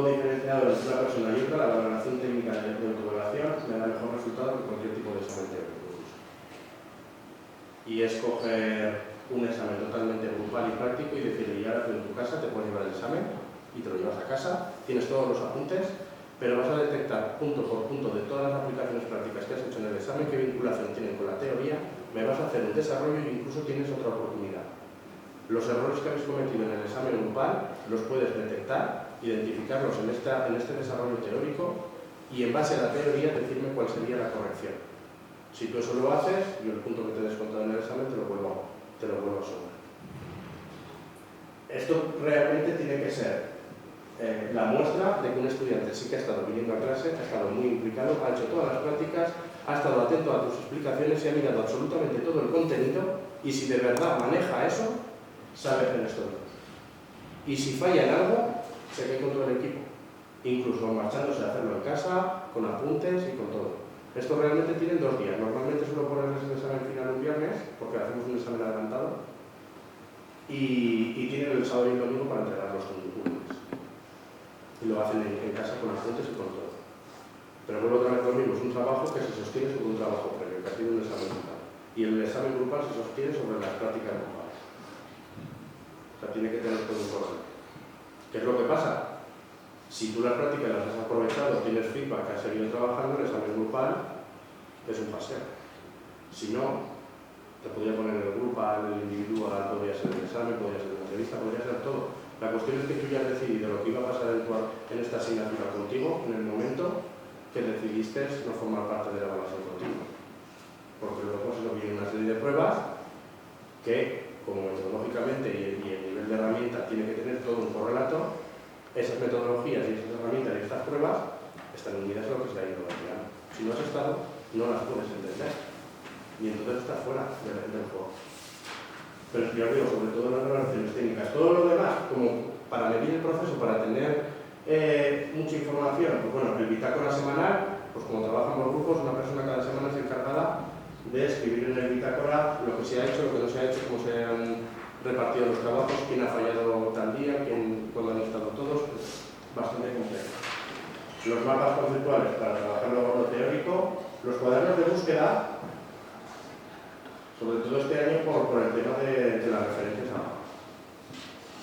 diferenciado entre una persona y otra, la valoración técnica de autoevaluación me da mejor resultado que cualquier tipo de examen teórico. Y escoger un examen totalmente grupal y práctico y decirle, y ahora tú en tu casa te puedes llevar el examen y te lo llevas a casa, tienes todos los apuntes, pero vas a detectar punto por punto de todas las aplicaciones prácticas que has hecho en el examen, qué vinculación tienen con la teoría, me vas a hacer un desarrollo e incluso tienes otra oportunidad. Los errores que habéis cometido en el examen grupal los puedes detectar, identificarlos en este desarrollo teórico y en base a la teoría decirme cuál sería la corrección. Si tú eso lo haces, yo el punto que te he descontado en el examen te lo vuelvo a sumar. Esto realmente tiene que ser la muestra de que un estudiante sí que ha estado viniendo a clase, ha estado muy implicado, ha hecho todas las prácticas, ha estado atento a tus explicaciones y ha mirado absolutamente todo el contenido y si de verdad maneja eso, sabe hacer esto. Y si falla en algo, se cae con todo el equipo, incluso marchándose a hacerlo en casa, con apuntes y con todo. Esto realmente tiene 2 días. Normalmente suelo ponerles el examen final un viernes, porque hacemos un examen adelantado, y tienen el sábado y el domingo para entregarlos con un lunes. Y lo hacen en casa con apuntes y con todo. Pero vuelvo otra vez lo mismo, es un trabajo que se sostiene sobre un trabajo previo, que ha sido un examen grupal. Y el examen grupal se sostiene sobre las prácticas grupales. O sea, tiene que tener todo un correlato. ¿Qué es lo que pasa? Si tú las prácticas las has aprovechado, tienes feedback, has seguido trabajando, el examen grupal es un paseo. Si no, te podría poner el grupal, el individual, podría ser el examen, podría ser la entrevista, podría ser todo. La cuestión es que tú ya has decidido lo que iba a pasar en esta asignatura contigo en el momento que decidiste no formar parte de la evaluación continua. Porque luego se viene una serie de pruebas que, como metodológicamente y el nivel de herramienta tiene que tener todo un correlato, esas metodologías y esas herramientas y estas pruebas están unidas a lo que se ha ido planteando. Si no has estado, no las puedes entender. Y entonces estás fuera del juego. Pero ya os digo, sobre todo las valoraciones técnicas. Todo lo demás, como para medir el proceso, para tener mucha información, pues bueno, el bitácora semanal, pues como trabajan los grupos, una persona cada semana es encargada de escribir en el bitácora lo que se ha hecho, lo que no se ha hecho, cómo se han repartido los trabajos, quién ha fallado tal día, cuándo han estado todos, pues bastante complejo. Los mapas conceptuales para trabajar luego lo teórico, los cuadernos de búsqueda, sobre todo este año por el tema de las referencias a mapas.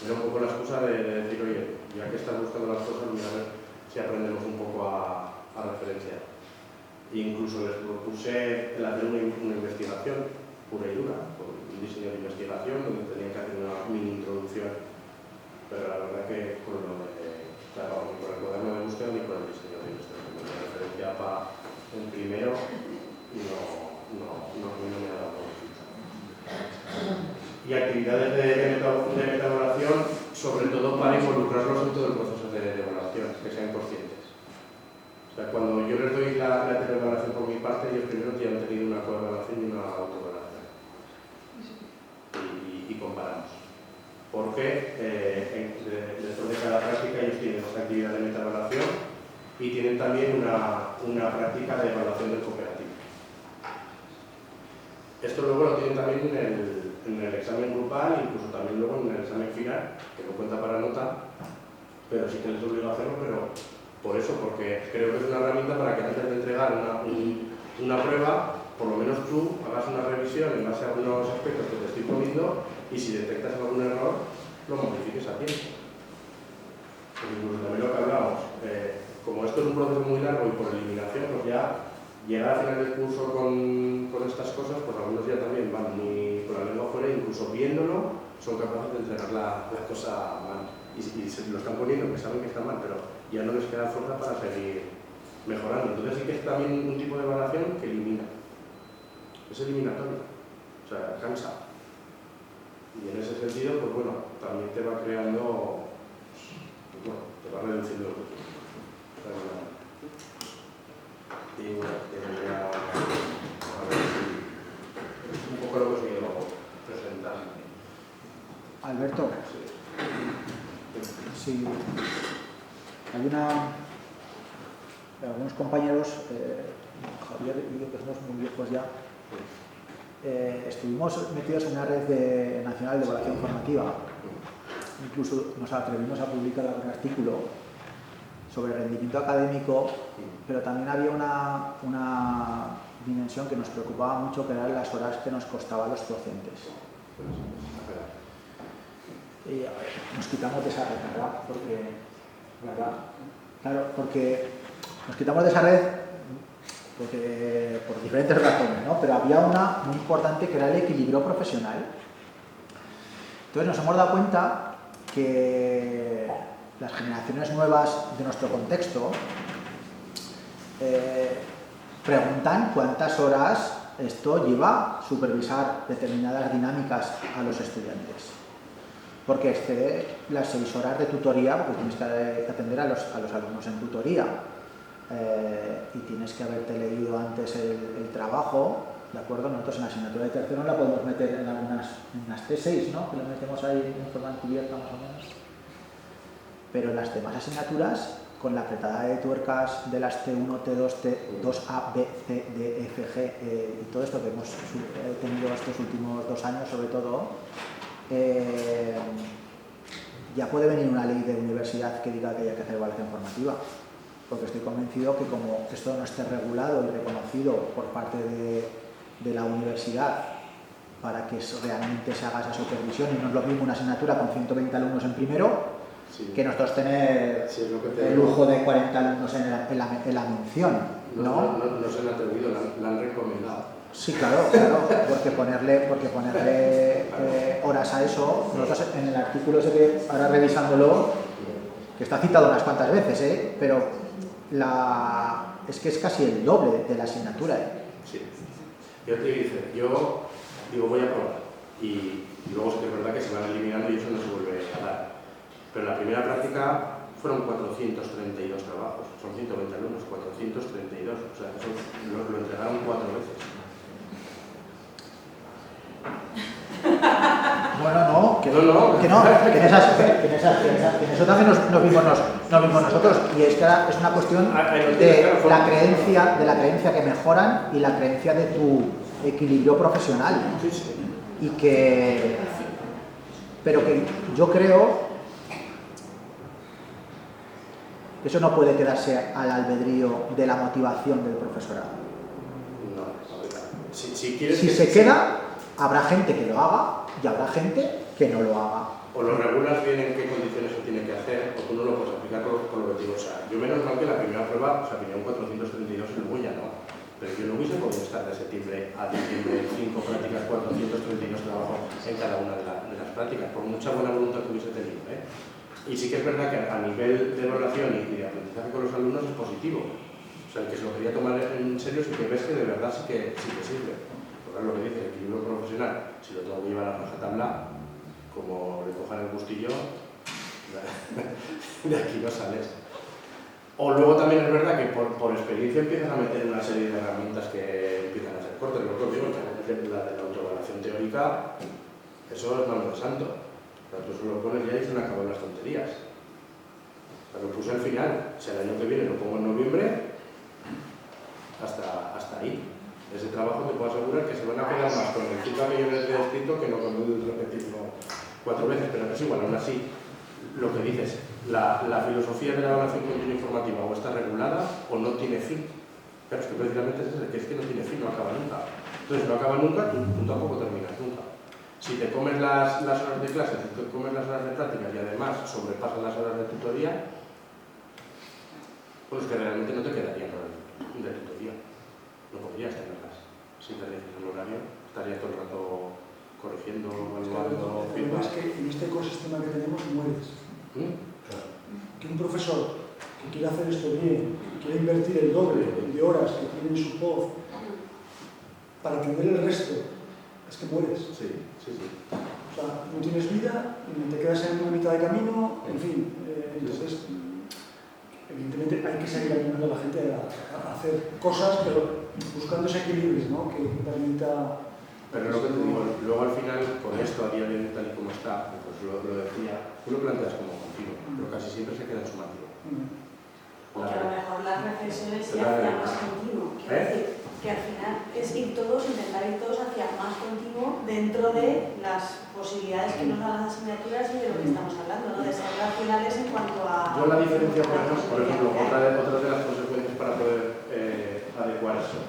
Era un poco la excusa de decir, oye, ya que estás buscando las cosas, mira a ver si aprendemos un poco a referenciar. E incluso les propuse el hacer una investigación pura y dura, con un diseño de investigación donde tenían que hacer una mini introducción. Pero la verdad que con el cuaderno de búsqueda ni con el diseño de investigación, la referencia ya para un primero y no me ha dado resultado. Y actividades de metaevaluación, sobre todo para involucrarlos en todo el proceso de evaluación, que sean conscientes. O sea, cuando yo les doy la evaluación por mi parte, ellos primero ya han tenido una coevaluación y una autoevaluación. Y comparamos. Porque después de cada práctica ellos tienen esta actividad de metaevaluación y tienen también una práctica de evaluación del cooperativo. Esto luego lo tienen también en el examen grupal, incluso también luego en el examen final, que no cuenta para nota, pero sí que les obliga a hacerlo, pero por eso, porque creo que es una herramienta para que antes de entregar una prueba, por lo menos tú hagas una revisión en base a algunos aspectos que te estoy poniendo y si detectas algún error, lo modifiques a tiempo. Porque incluso también lo que hablamos, como esto es un proceso muy largo y por eliminación, pues ya llegar al final del curso con estas cosas, pues algunos ya también van muy con la lengua fuera, incluso viéndolo, son capaces de entregar la cosa mal. Y se lo están poniendo, que saben que está mal, pero ya no les queda fuerza para seguir mejorando. Entonces sí que es también un tipo de evaluación que elimina. Es eliminatorio. O sea, cansa. Y en ese sentido, pues bueno, también te va creando, pues bueno, te va reduciendo el tiempo. Y bueno, tendría a ver si un poco lo que os he ido presentando. Alberto, sí, hay algunos compañeros, Javier y yo, que somos muy viejos ya, estuvimos metidos en una red nacional de evaluación formativa. Incluso nos atrevimos a publicar algún artículo sobre rendimiento académico, pero también había una dimensión que nos preocupaba mucho, que eran las horas que nos costaban los docentes. Y nos quitamos de esa red, ¿verdad? Porque nos quitamos de esa red por diferentes razones, ¿no? Pero había una muy importante que era el equilibrio profesional. Entonces nos hemos dado cuenta que las generaciones nuevas de nuestro contexto preguntan cuántas horas esto lleva supervisar determinadas dinámicas a los estudiantes. Porque excede las 6 horas de tutoría, porque tienes que atender a los alumnos en tutoría. Y tienes que haberte leído antes el trabajo, ¿de acuerdo? Nosotros en la asignatura de tercero la podemos meter en unas T6, ¿no? Que lo metemos ahí en forma encubierta más o menos. Pero en las demás asignaturas, con la apretada de tuercas de las T1, T2, T2A, B, C, D, F, G y todo esto que hemos tenido estos últimos 2 años sobre todo, ya puede venir una ley de universidad que diga que hay que hacer evaluación formativa, porque estoy convencido que como esto no esté regulado y reconocido por parte de la universidad para que realmente se haga esa supervisión, y no es lo mismo una asignatura con 120 alumnos en primero, sí, que nosotros tener el lujo de 40 alumnos en la mención, ¿no? No se le ha atrevido, la han recomendado. Sí, claro, porque ponerle horas a eso, nosotros en el artículo ese que ahora revisándolo, que está citado unas cuantas veces, pero es que es casi el doble de la asignatura. Sí. Yo te dice, yo digo voy a probar y luego sí que es verdad que se van eliminando y eso no se vuelve a dar. Pero en la primera práctica fueron 432 trabajos, son 120 alumnos, 432, o sea, eso lo entregaron 4 veces. Bueno, que en eso también nos vimos nosotros, y es que es una cuestión de la creencia que mejoran y la creencia de tu equilibrio profesional. Pero que yo creo que eso no puede quedarse al albedrío de la motivación del profesorado. No, si se queda, habrá gente que lo haga y habrá gente que no lo haga. O lo regulas bien en qué condiciones se tiene que hacer, o tú no lo puedes aplicar por lo que digo. O sea, yo menos mal que la primera prueba, o sea, tenía un 432 en Lugoya, ¿no? Pero yo no hubiese podido estar de septiembre a diciembre 5 prácticas, 432 trabajos en cada una de las prácticas, por mucha buena voluntad que hubiese tenido, ¿eh? Y sí que es verdad que a nivel de evaluación y de aprendizaje con los alumnos es positivo. O sea, el que se lo quería tomar en serio sí que ves que de verdad sí que sirve. Porque lo que dice, el equilibrio profesional, si lo tengo que llevar a rajatabla, como le cojan el gustillo, de aquí no sales. O luego también es verdad que por experiencia empiezas a meter una serie de herramientas que empiezan a ser cortes. Lo que digo, la de la autoevaluación teórica, eso es mano de santo. O sea, tú se lo pones ya y se me acaban las tonterías. O sea, lo puse al final. Si el año que viene lo pongo en noviembre, hasta ahí. Ese trabajo te puedo asegurar que se van a quedar más con el 5 millones de escrito que no con el repetirlo 4 veces, pero es igual, aún así, lo que dices, la filosofía de la evaluación continua informativa o está regulada o no tiene fin. Pero es que precisamente es ese, que es que no tiene fin, no acaba nunca. Entonces, no acaba nunca, tú tampoco terminas nunca. Si te comes las horas de clase, si te comes las horas de prácticas y además sobrepasas las horas de tutoría, pues que realmente no te quedarían horas de tutoría. No podrías tenerlas. Si te dices el horario, estarías todo el rato corrigiendo, evaluando, feedback. Es que en este ecosistema que tenemos mueres. Claro. Que un profesor que quiera hacer esto bien, que quiera invertir el doble de horas que tiene en su POF para atender el resto, es que mueres. Sí. O sea, no tienes vida, te quedas en una mitad de camino, en fin. Entonces, evidentemente hay que seguir animando a la gente a hacer cosas, pero buscando ese equilibrio, ¿no? Que permita... Pero lo que te digo, luego al final, con esto a día de hoy tal y como está, pues lo decía, tú lo planteas como continuo, pero casi siempre se queda en sumativo. Porque a lo mejor las reflexiones se hacían más continuo. Quiero decir, que al final es intentar ir todos hacia más continuo dentro de las posibilidades que nos dan las asignaturas y de lo que estamos hablando, ¿no? De ser racionales en cuanto a... Yo la diferencia, por ejemplo, otra de las consecuencias para poder adecuar eso.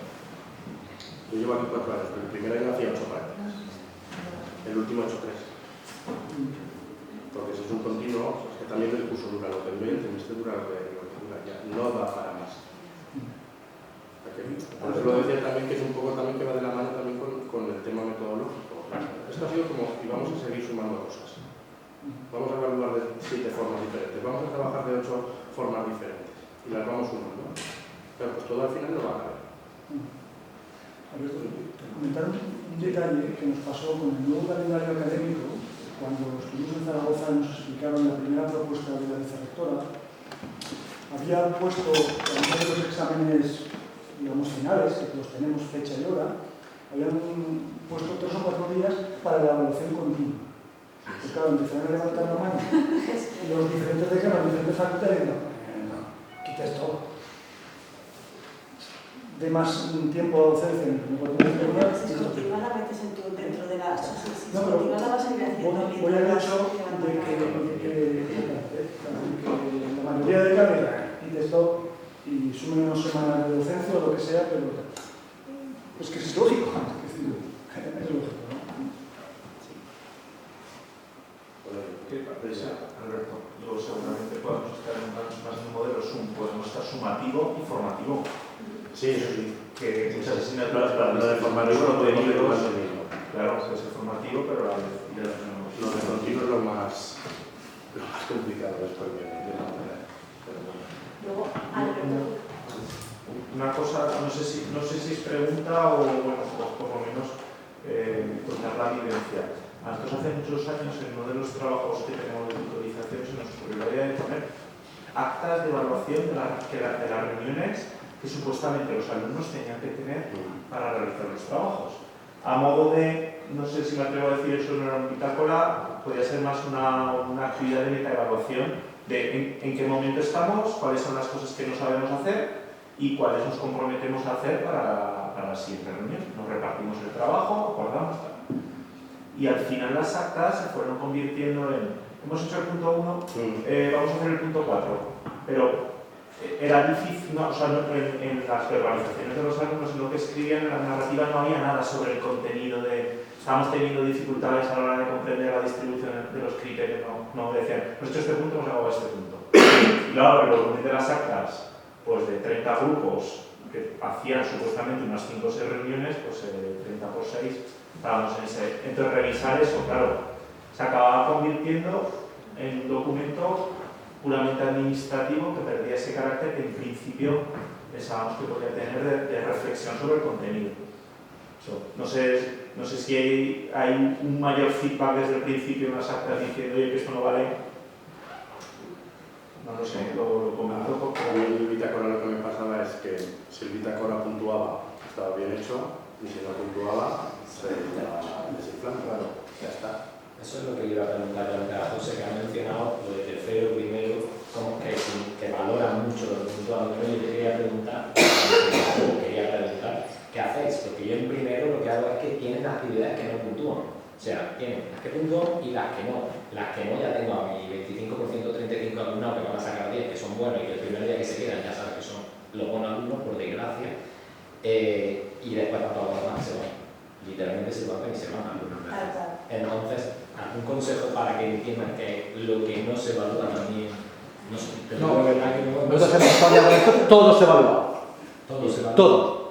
Yo llevo aquí 4 años, pero el primer año hacía 8 prácticas. El último he hecho 3. Porque si es un continuo, es que también el curso dura lo que dura, el trimestre dura lo que dura, ya no da para más. Por eso lo decía también que es un poco también que va de la mano también con el tema metodológico. Esto ha sido como, y vamos a seguir sumando cosas. Vamos a evaluar de 7 formas diferentes, vamos a trabajar de 8 formas diferentes y las vamos sumando. Pero pues todo al final no va a caber. Alberto, comentar un detalle que nos pasó con el nuevo calendario académico, cuando estuvimos en Zaragoza y nos explicaron la primera propuesta de la vicerrectora. Había puesto, además de los exámenes, digamos, finales, que todos tenemos fecha y hora, habían puesto 3 o 4 días para la evaluación continua. Pues claro, empezaron a levantar la mano y los diferentes decanos, los diferentes facultades, no, quites todo. De más tiempo a docencia en el primer cuatrimestre. Si continúas la metes dentro de la... Si no, pero continúas la vas a ir haciendo... voy al hecho de que la mayoría de carreras quites todo y sumen unas semanas de docencia o lo que sea, pero pues que es lógico, es lógico, ¿no? Alberto, luego seguramente podemos estar más en un modelo podemos estar sumativo y formativo. Sí, eso sí. Que muchas asignaturas para lo de formativo lo podemos ver más o menos. Claro, es el formativo, pero a la vez lo de continuo es lo más complicado después de la manera. Luego, Alberto. Una cosa, no sé si es pregunta o bueno, pues por lo menos contar la vivencia. Nosotros hace muchos años en uno de los trabajos que tenemos de tutorización se nos ocurrió la idea de poner actas de evaluación de las reuniones que supuestamente los alumnos tenían que tener para realizar los trabajos. A modo de, no sé si me atrevo a decir eso en una bitácora, podría ser más una actividad de metaevaluación de en qué momento estamos, cuáles son las cosas que no sabemos hacer y cuáles nos comprometemos a hacer para la siguiente reunión. Nos repartimos el trabajo, acordamos tal. Y al final las actas se fueron convirtiendo en... Hemos hecho el punto 1, vamos a hacer el punto 4, pero era difícil, no, o sea, en las verbalizaciones de los alumnos, en lo que escribían en la narrativa no había nada sobre el contenido de... Estábamos teniendo dificultades a la hora de comprender la distribución de los criterios, no decían, hemos hecho este punto, hemos acabado este punto. Y luego, el volumen de las actas, pues de 30 grupos que hacían supuestamente unas 5 o 6 reuniones, pues 30 por 6, estábamos en ese... Entonces, revisar eso, claro, se acababa convirtiendo en un documento puramente administrativo que perdía ese carácter que en principio pensábamos que podía tener de reflexión sobre el contenido. No sé si hay un mayor feedback desde el principio en las actas diciendo oye, que esto no vale. No lo sé, lo comento porque... A mí el bitácora lo que me pasaba es que si el bitácora puntuaba estaba bien hecho y si no puntuaba se desinflama, claro, ya está. Eso es lo que le iba a preguntar a José, que ha mencionado lo de tercero, primero, como que valora mucho lo que puntúa. Yo te quería preguntar, ¿qué hacéis? Porque yo en primero lo que hago es que tienen actividades que no puntúan. O sea, tienen las que puntúan y las que no. Las que no ya tengo a mi 25%, 35% alumnos que van a sacar 10, que son buenos y que el primer día que se quedan ya saben que son los buenos alumnos, por desgracia. Y después a todos los demás se van. Literalmente se van y se van alumnos. Entonces, ¿algún consejo para que entiendan que lo que no se evalúa también? No sé, nosotros hemos estudiado esto, todo se evalúa. Todo se evalúa. Todo.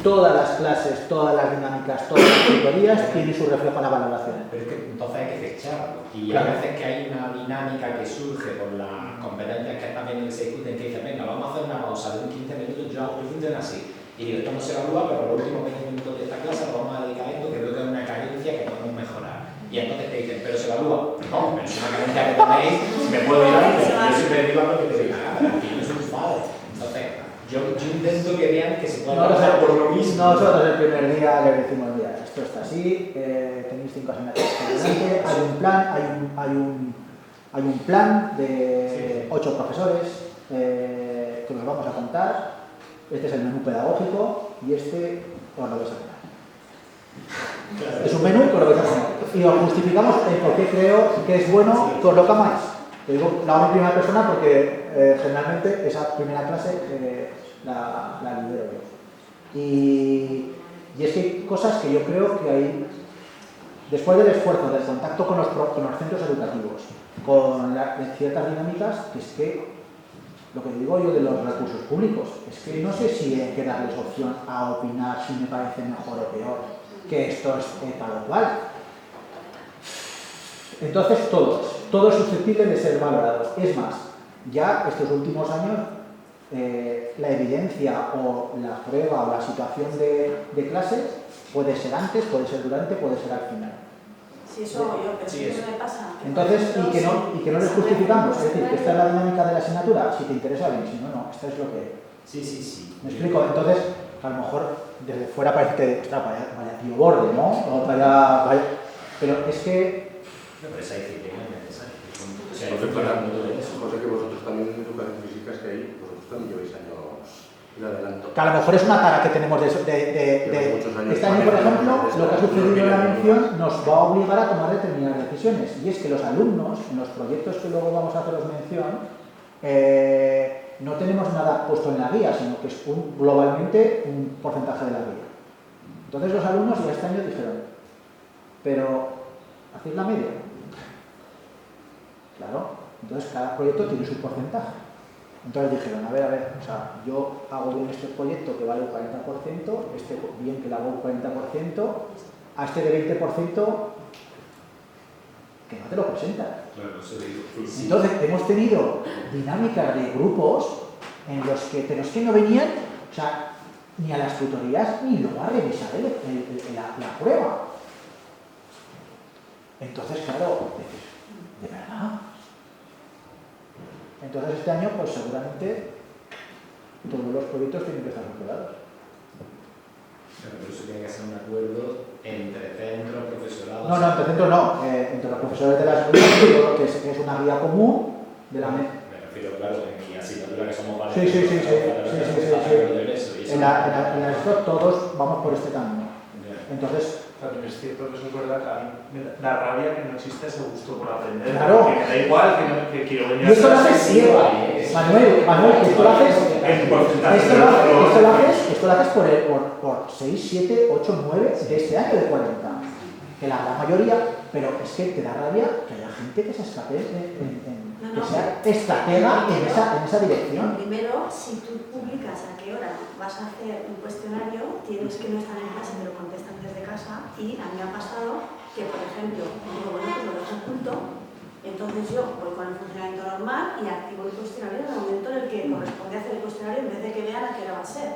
Todas las clases, todas las dinámicas, todas las tutorías tienen su reflejo en la valoración. Pero es que entonces hay que fecharlo. Y claro. A veces que hay una dinámica que surge por las competencias que están viendo que se discuten, que dicen, venga, vamos a hacer una pausa de un 15 minutos, yo hago el funciona así. Y digo, esto no se evalúa, pero los últimos 20 minutos de esta clase lo vamos a dedicar a esto, que veo que es una carencia que podemos mejorar. Y entonces te dicen, ¿pero se evalúa? No, pero es una carencia que tenéis, me puedo ir antes. Yo siempre digo lo que te diga, porque yo soy un padre. Entonces, yo intento que vean que se puede trabajar por lo mismo. Nosotros el primer día le decimos, mira, esto está así, tenéis 5 asignaturas por delante, hay un plan de 8 profesores que nos vamos a contar. Este es el menú pedagógico y este os lo vais a poner. Claro. Es un menú que os lo vais a poner. Y os justificamos el por qué creo que es bueno que os lo camáis. Lo digo la primera persona porque generalmente esa primera clase la lidero yo. Y es que hay cosas que yo creo que hay, después del esfuerzo, del contacto con los centros educativos, con ciertas dinámicas, que es que lo que digo yo de los recursos públicos, es que no sé si hay que darles opción a opinar si me parece mejor o peor, que esto es tal o cual. Entonces todo es susceptible de ser valorado. Es más, ya estos últimos años la evidencia o la prueba o la situación de clase puede ser antes, puede ser durante, puede ser al final. Sí, eso hago yo, pero sí, eso me pasa. Entonces, y que no les justificamos, es decir, que esta es la dinámica de la asignatura, si te interesa bien, si no, no, esto es lo que... Sí. ¿Me explico? Entonces, a lo mejor desde fuera parece que está vaya tío borde, ¿no? O vaya... Pero es que... No, pero esa disciplina es necesaria. O sea, José, que vosotros también en educación física es que ahí vosotros también lleváis años de adelanto. Que a lo mejor es una tara que tenemos de este año, por ejemplo, lo que ha sucedido en la mención nos va a obligar a tomar determinadas decisiones. Y es que los alumnos, en los proyectos que luego vamos a haceros mención, no tenemos nada puesto en la guía, sino que es globalmente un porcentaje de la guía. Entonces los alumnos ya este año dijeron, pero ¿hacéis la media? Claro, entonces cada proyecto tiene su porcentaje. Entonces dijeron, a ver, o sea, yo hago bien este proyecto que vale un 40%, este bien que le hago un 40%, a este de 20% que no te lo presentan. Claro, eso digo. Sí. Entonces hemos tenido dinámicas de grupos en los que de los que no venían, o sea, ni a las tutorías ni luego a revisar la prueba. Entonces, claro, ¿de verdad? Entonces este año, pues seguramente todos los proyectos tienen que estar aprobados. Pero eso tiene que ser un acuerdo entre centros, profesorados... No, entre centros no, entre los profesores de las escuelas, que es una guía común de la... Me refiero, claro, en mi asignatura que somos varios... Sí. En la escuela todos vamos por este camino. Entonces... También es cierto que es verdad que a mí me da rabia que no exista ese gusto por aprender. Claro. Que me da igual que quiero venir a... Y esto lo haces ciego. Manuel, que esto lo haces... Esto lo haces por 6, 7, 8, 9 de este año de 40. Que la gran mayoría, pero es que te da rabia que haya gente que se escape que sea estratega en esa dirección. Primero, si tú publicas a qué hora vas a hacer un cuestionario, tienes que no estar en clase, te lo contestan desde casa. Y a mí me ha pasado que, por ejemplo, digo, bueno, pues lo dejo oculto, Entonces yo voy con el funcionamiento normal y activo el cuestionario en el momento en el que corresponde hacer el cuestionario en vez de que vean a qué hora va a ser.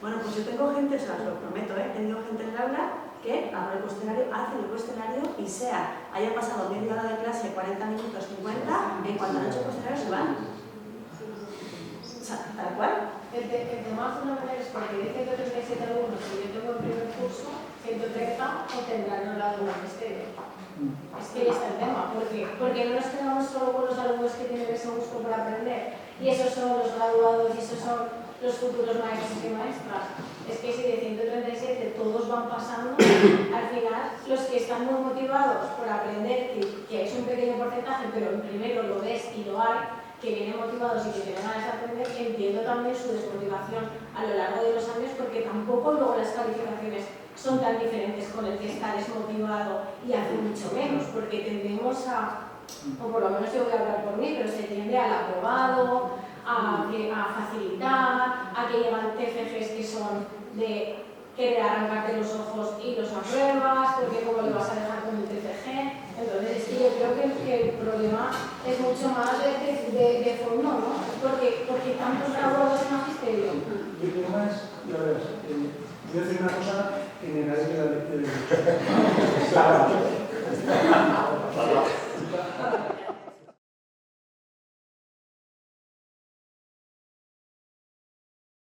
Bueno, pues yo tengo gente, se las lo prometo, he tenido gente en el aula que abre el cuestionario, hace el cuestionario y haya pasado media hora de clase, 40 minutos, 50, en cuanto han hecho el cuestionario se van. O sea, tal cual. El tema fundamental es porque de 137 alumnos que yo tengo en primer curso, 130 obtendrán un grado de magisterio. Es que ahí está el tema, porque no nos quedamos solo con los alumnos que tienen ese gusto por aprender y esos son los graduados y esos son los futuros maestros y maestras. Es que si de 137 todos van pasando, al final los que están muy motivados por aprender, que es un pequeño porcentaje, pero primero lo ves y lo hay, que vienen motivados y que tienen ganas de aprender, entiendo también su desmotivación a lo largo de los años, porque tampoco luego las calificaciones son tan diferentes con el que está desmotivado y hace mucho menos, porque tendemos a, o por lo menos yo voy a hablar por mí, pero se tiende al aprobado, a facilitar, a que llevan TFGs que son de querer arrancarte los ojos y los apruebas, porque cómo le vas a dejar con el TFG. Entonces es que yo creo que el problema es mucho más de fondo, ¿no? Porque tantos graduados en magisterio. Y el problema es, ya verás, voy a decir una cosa que negaré que la lectura de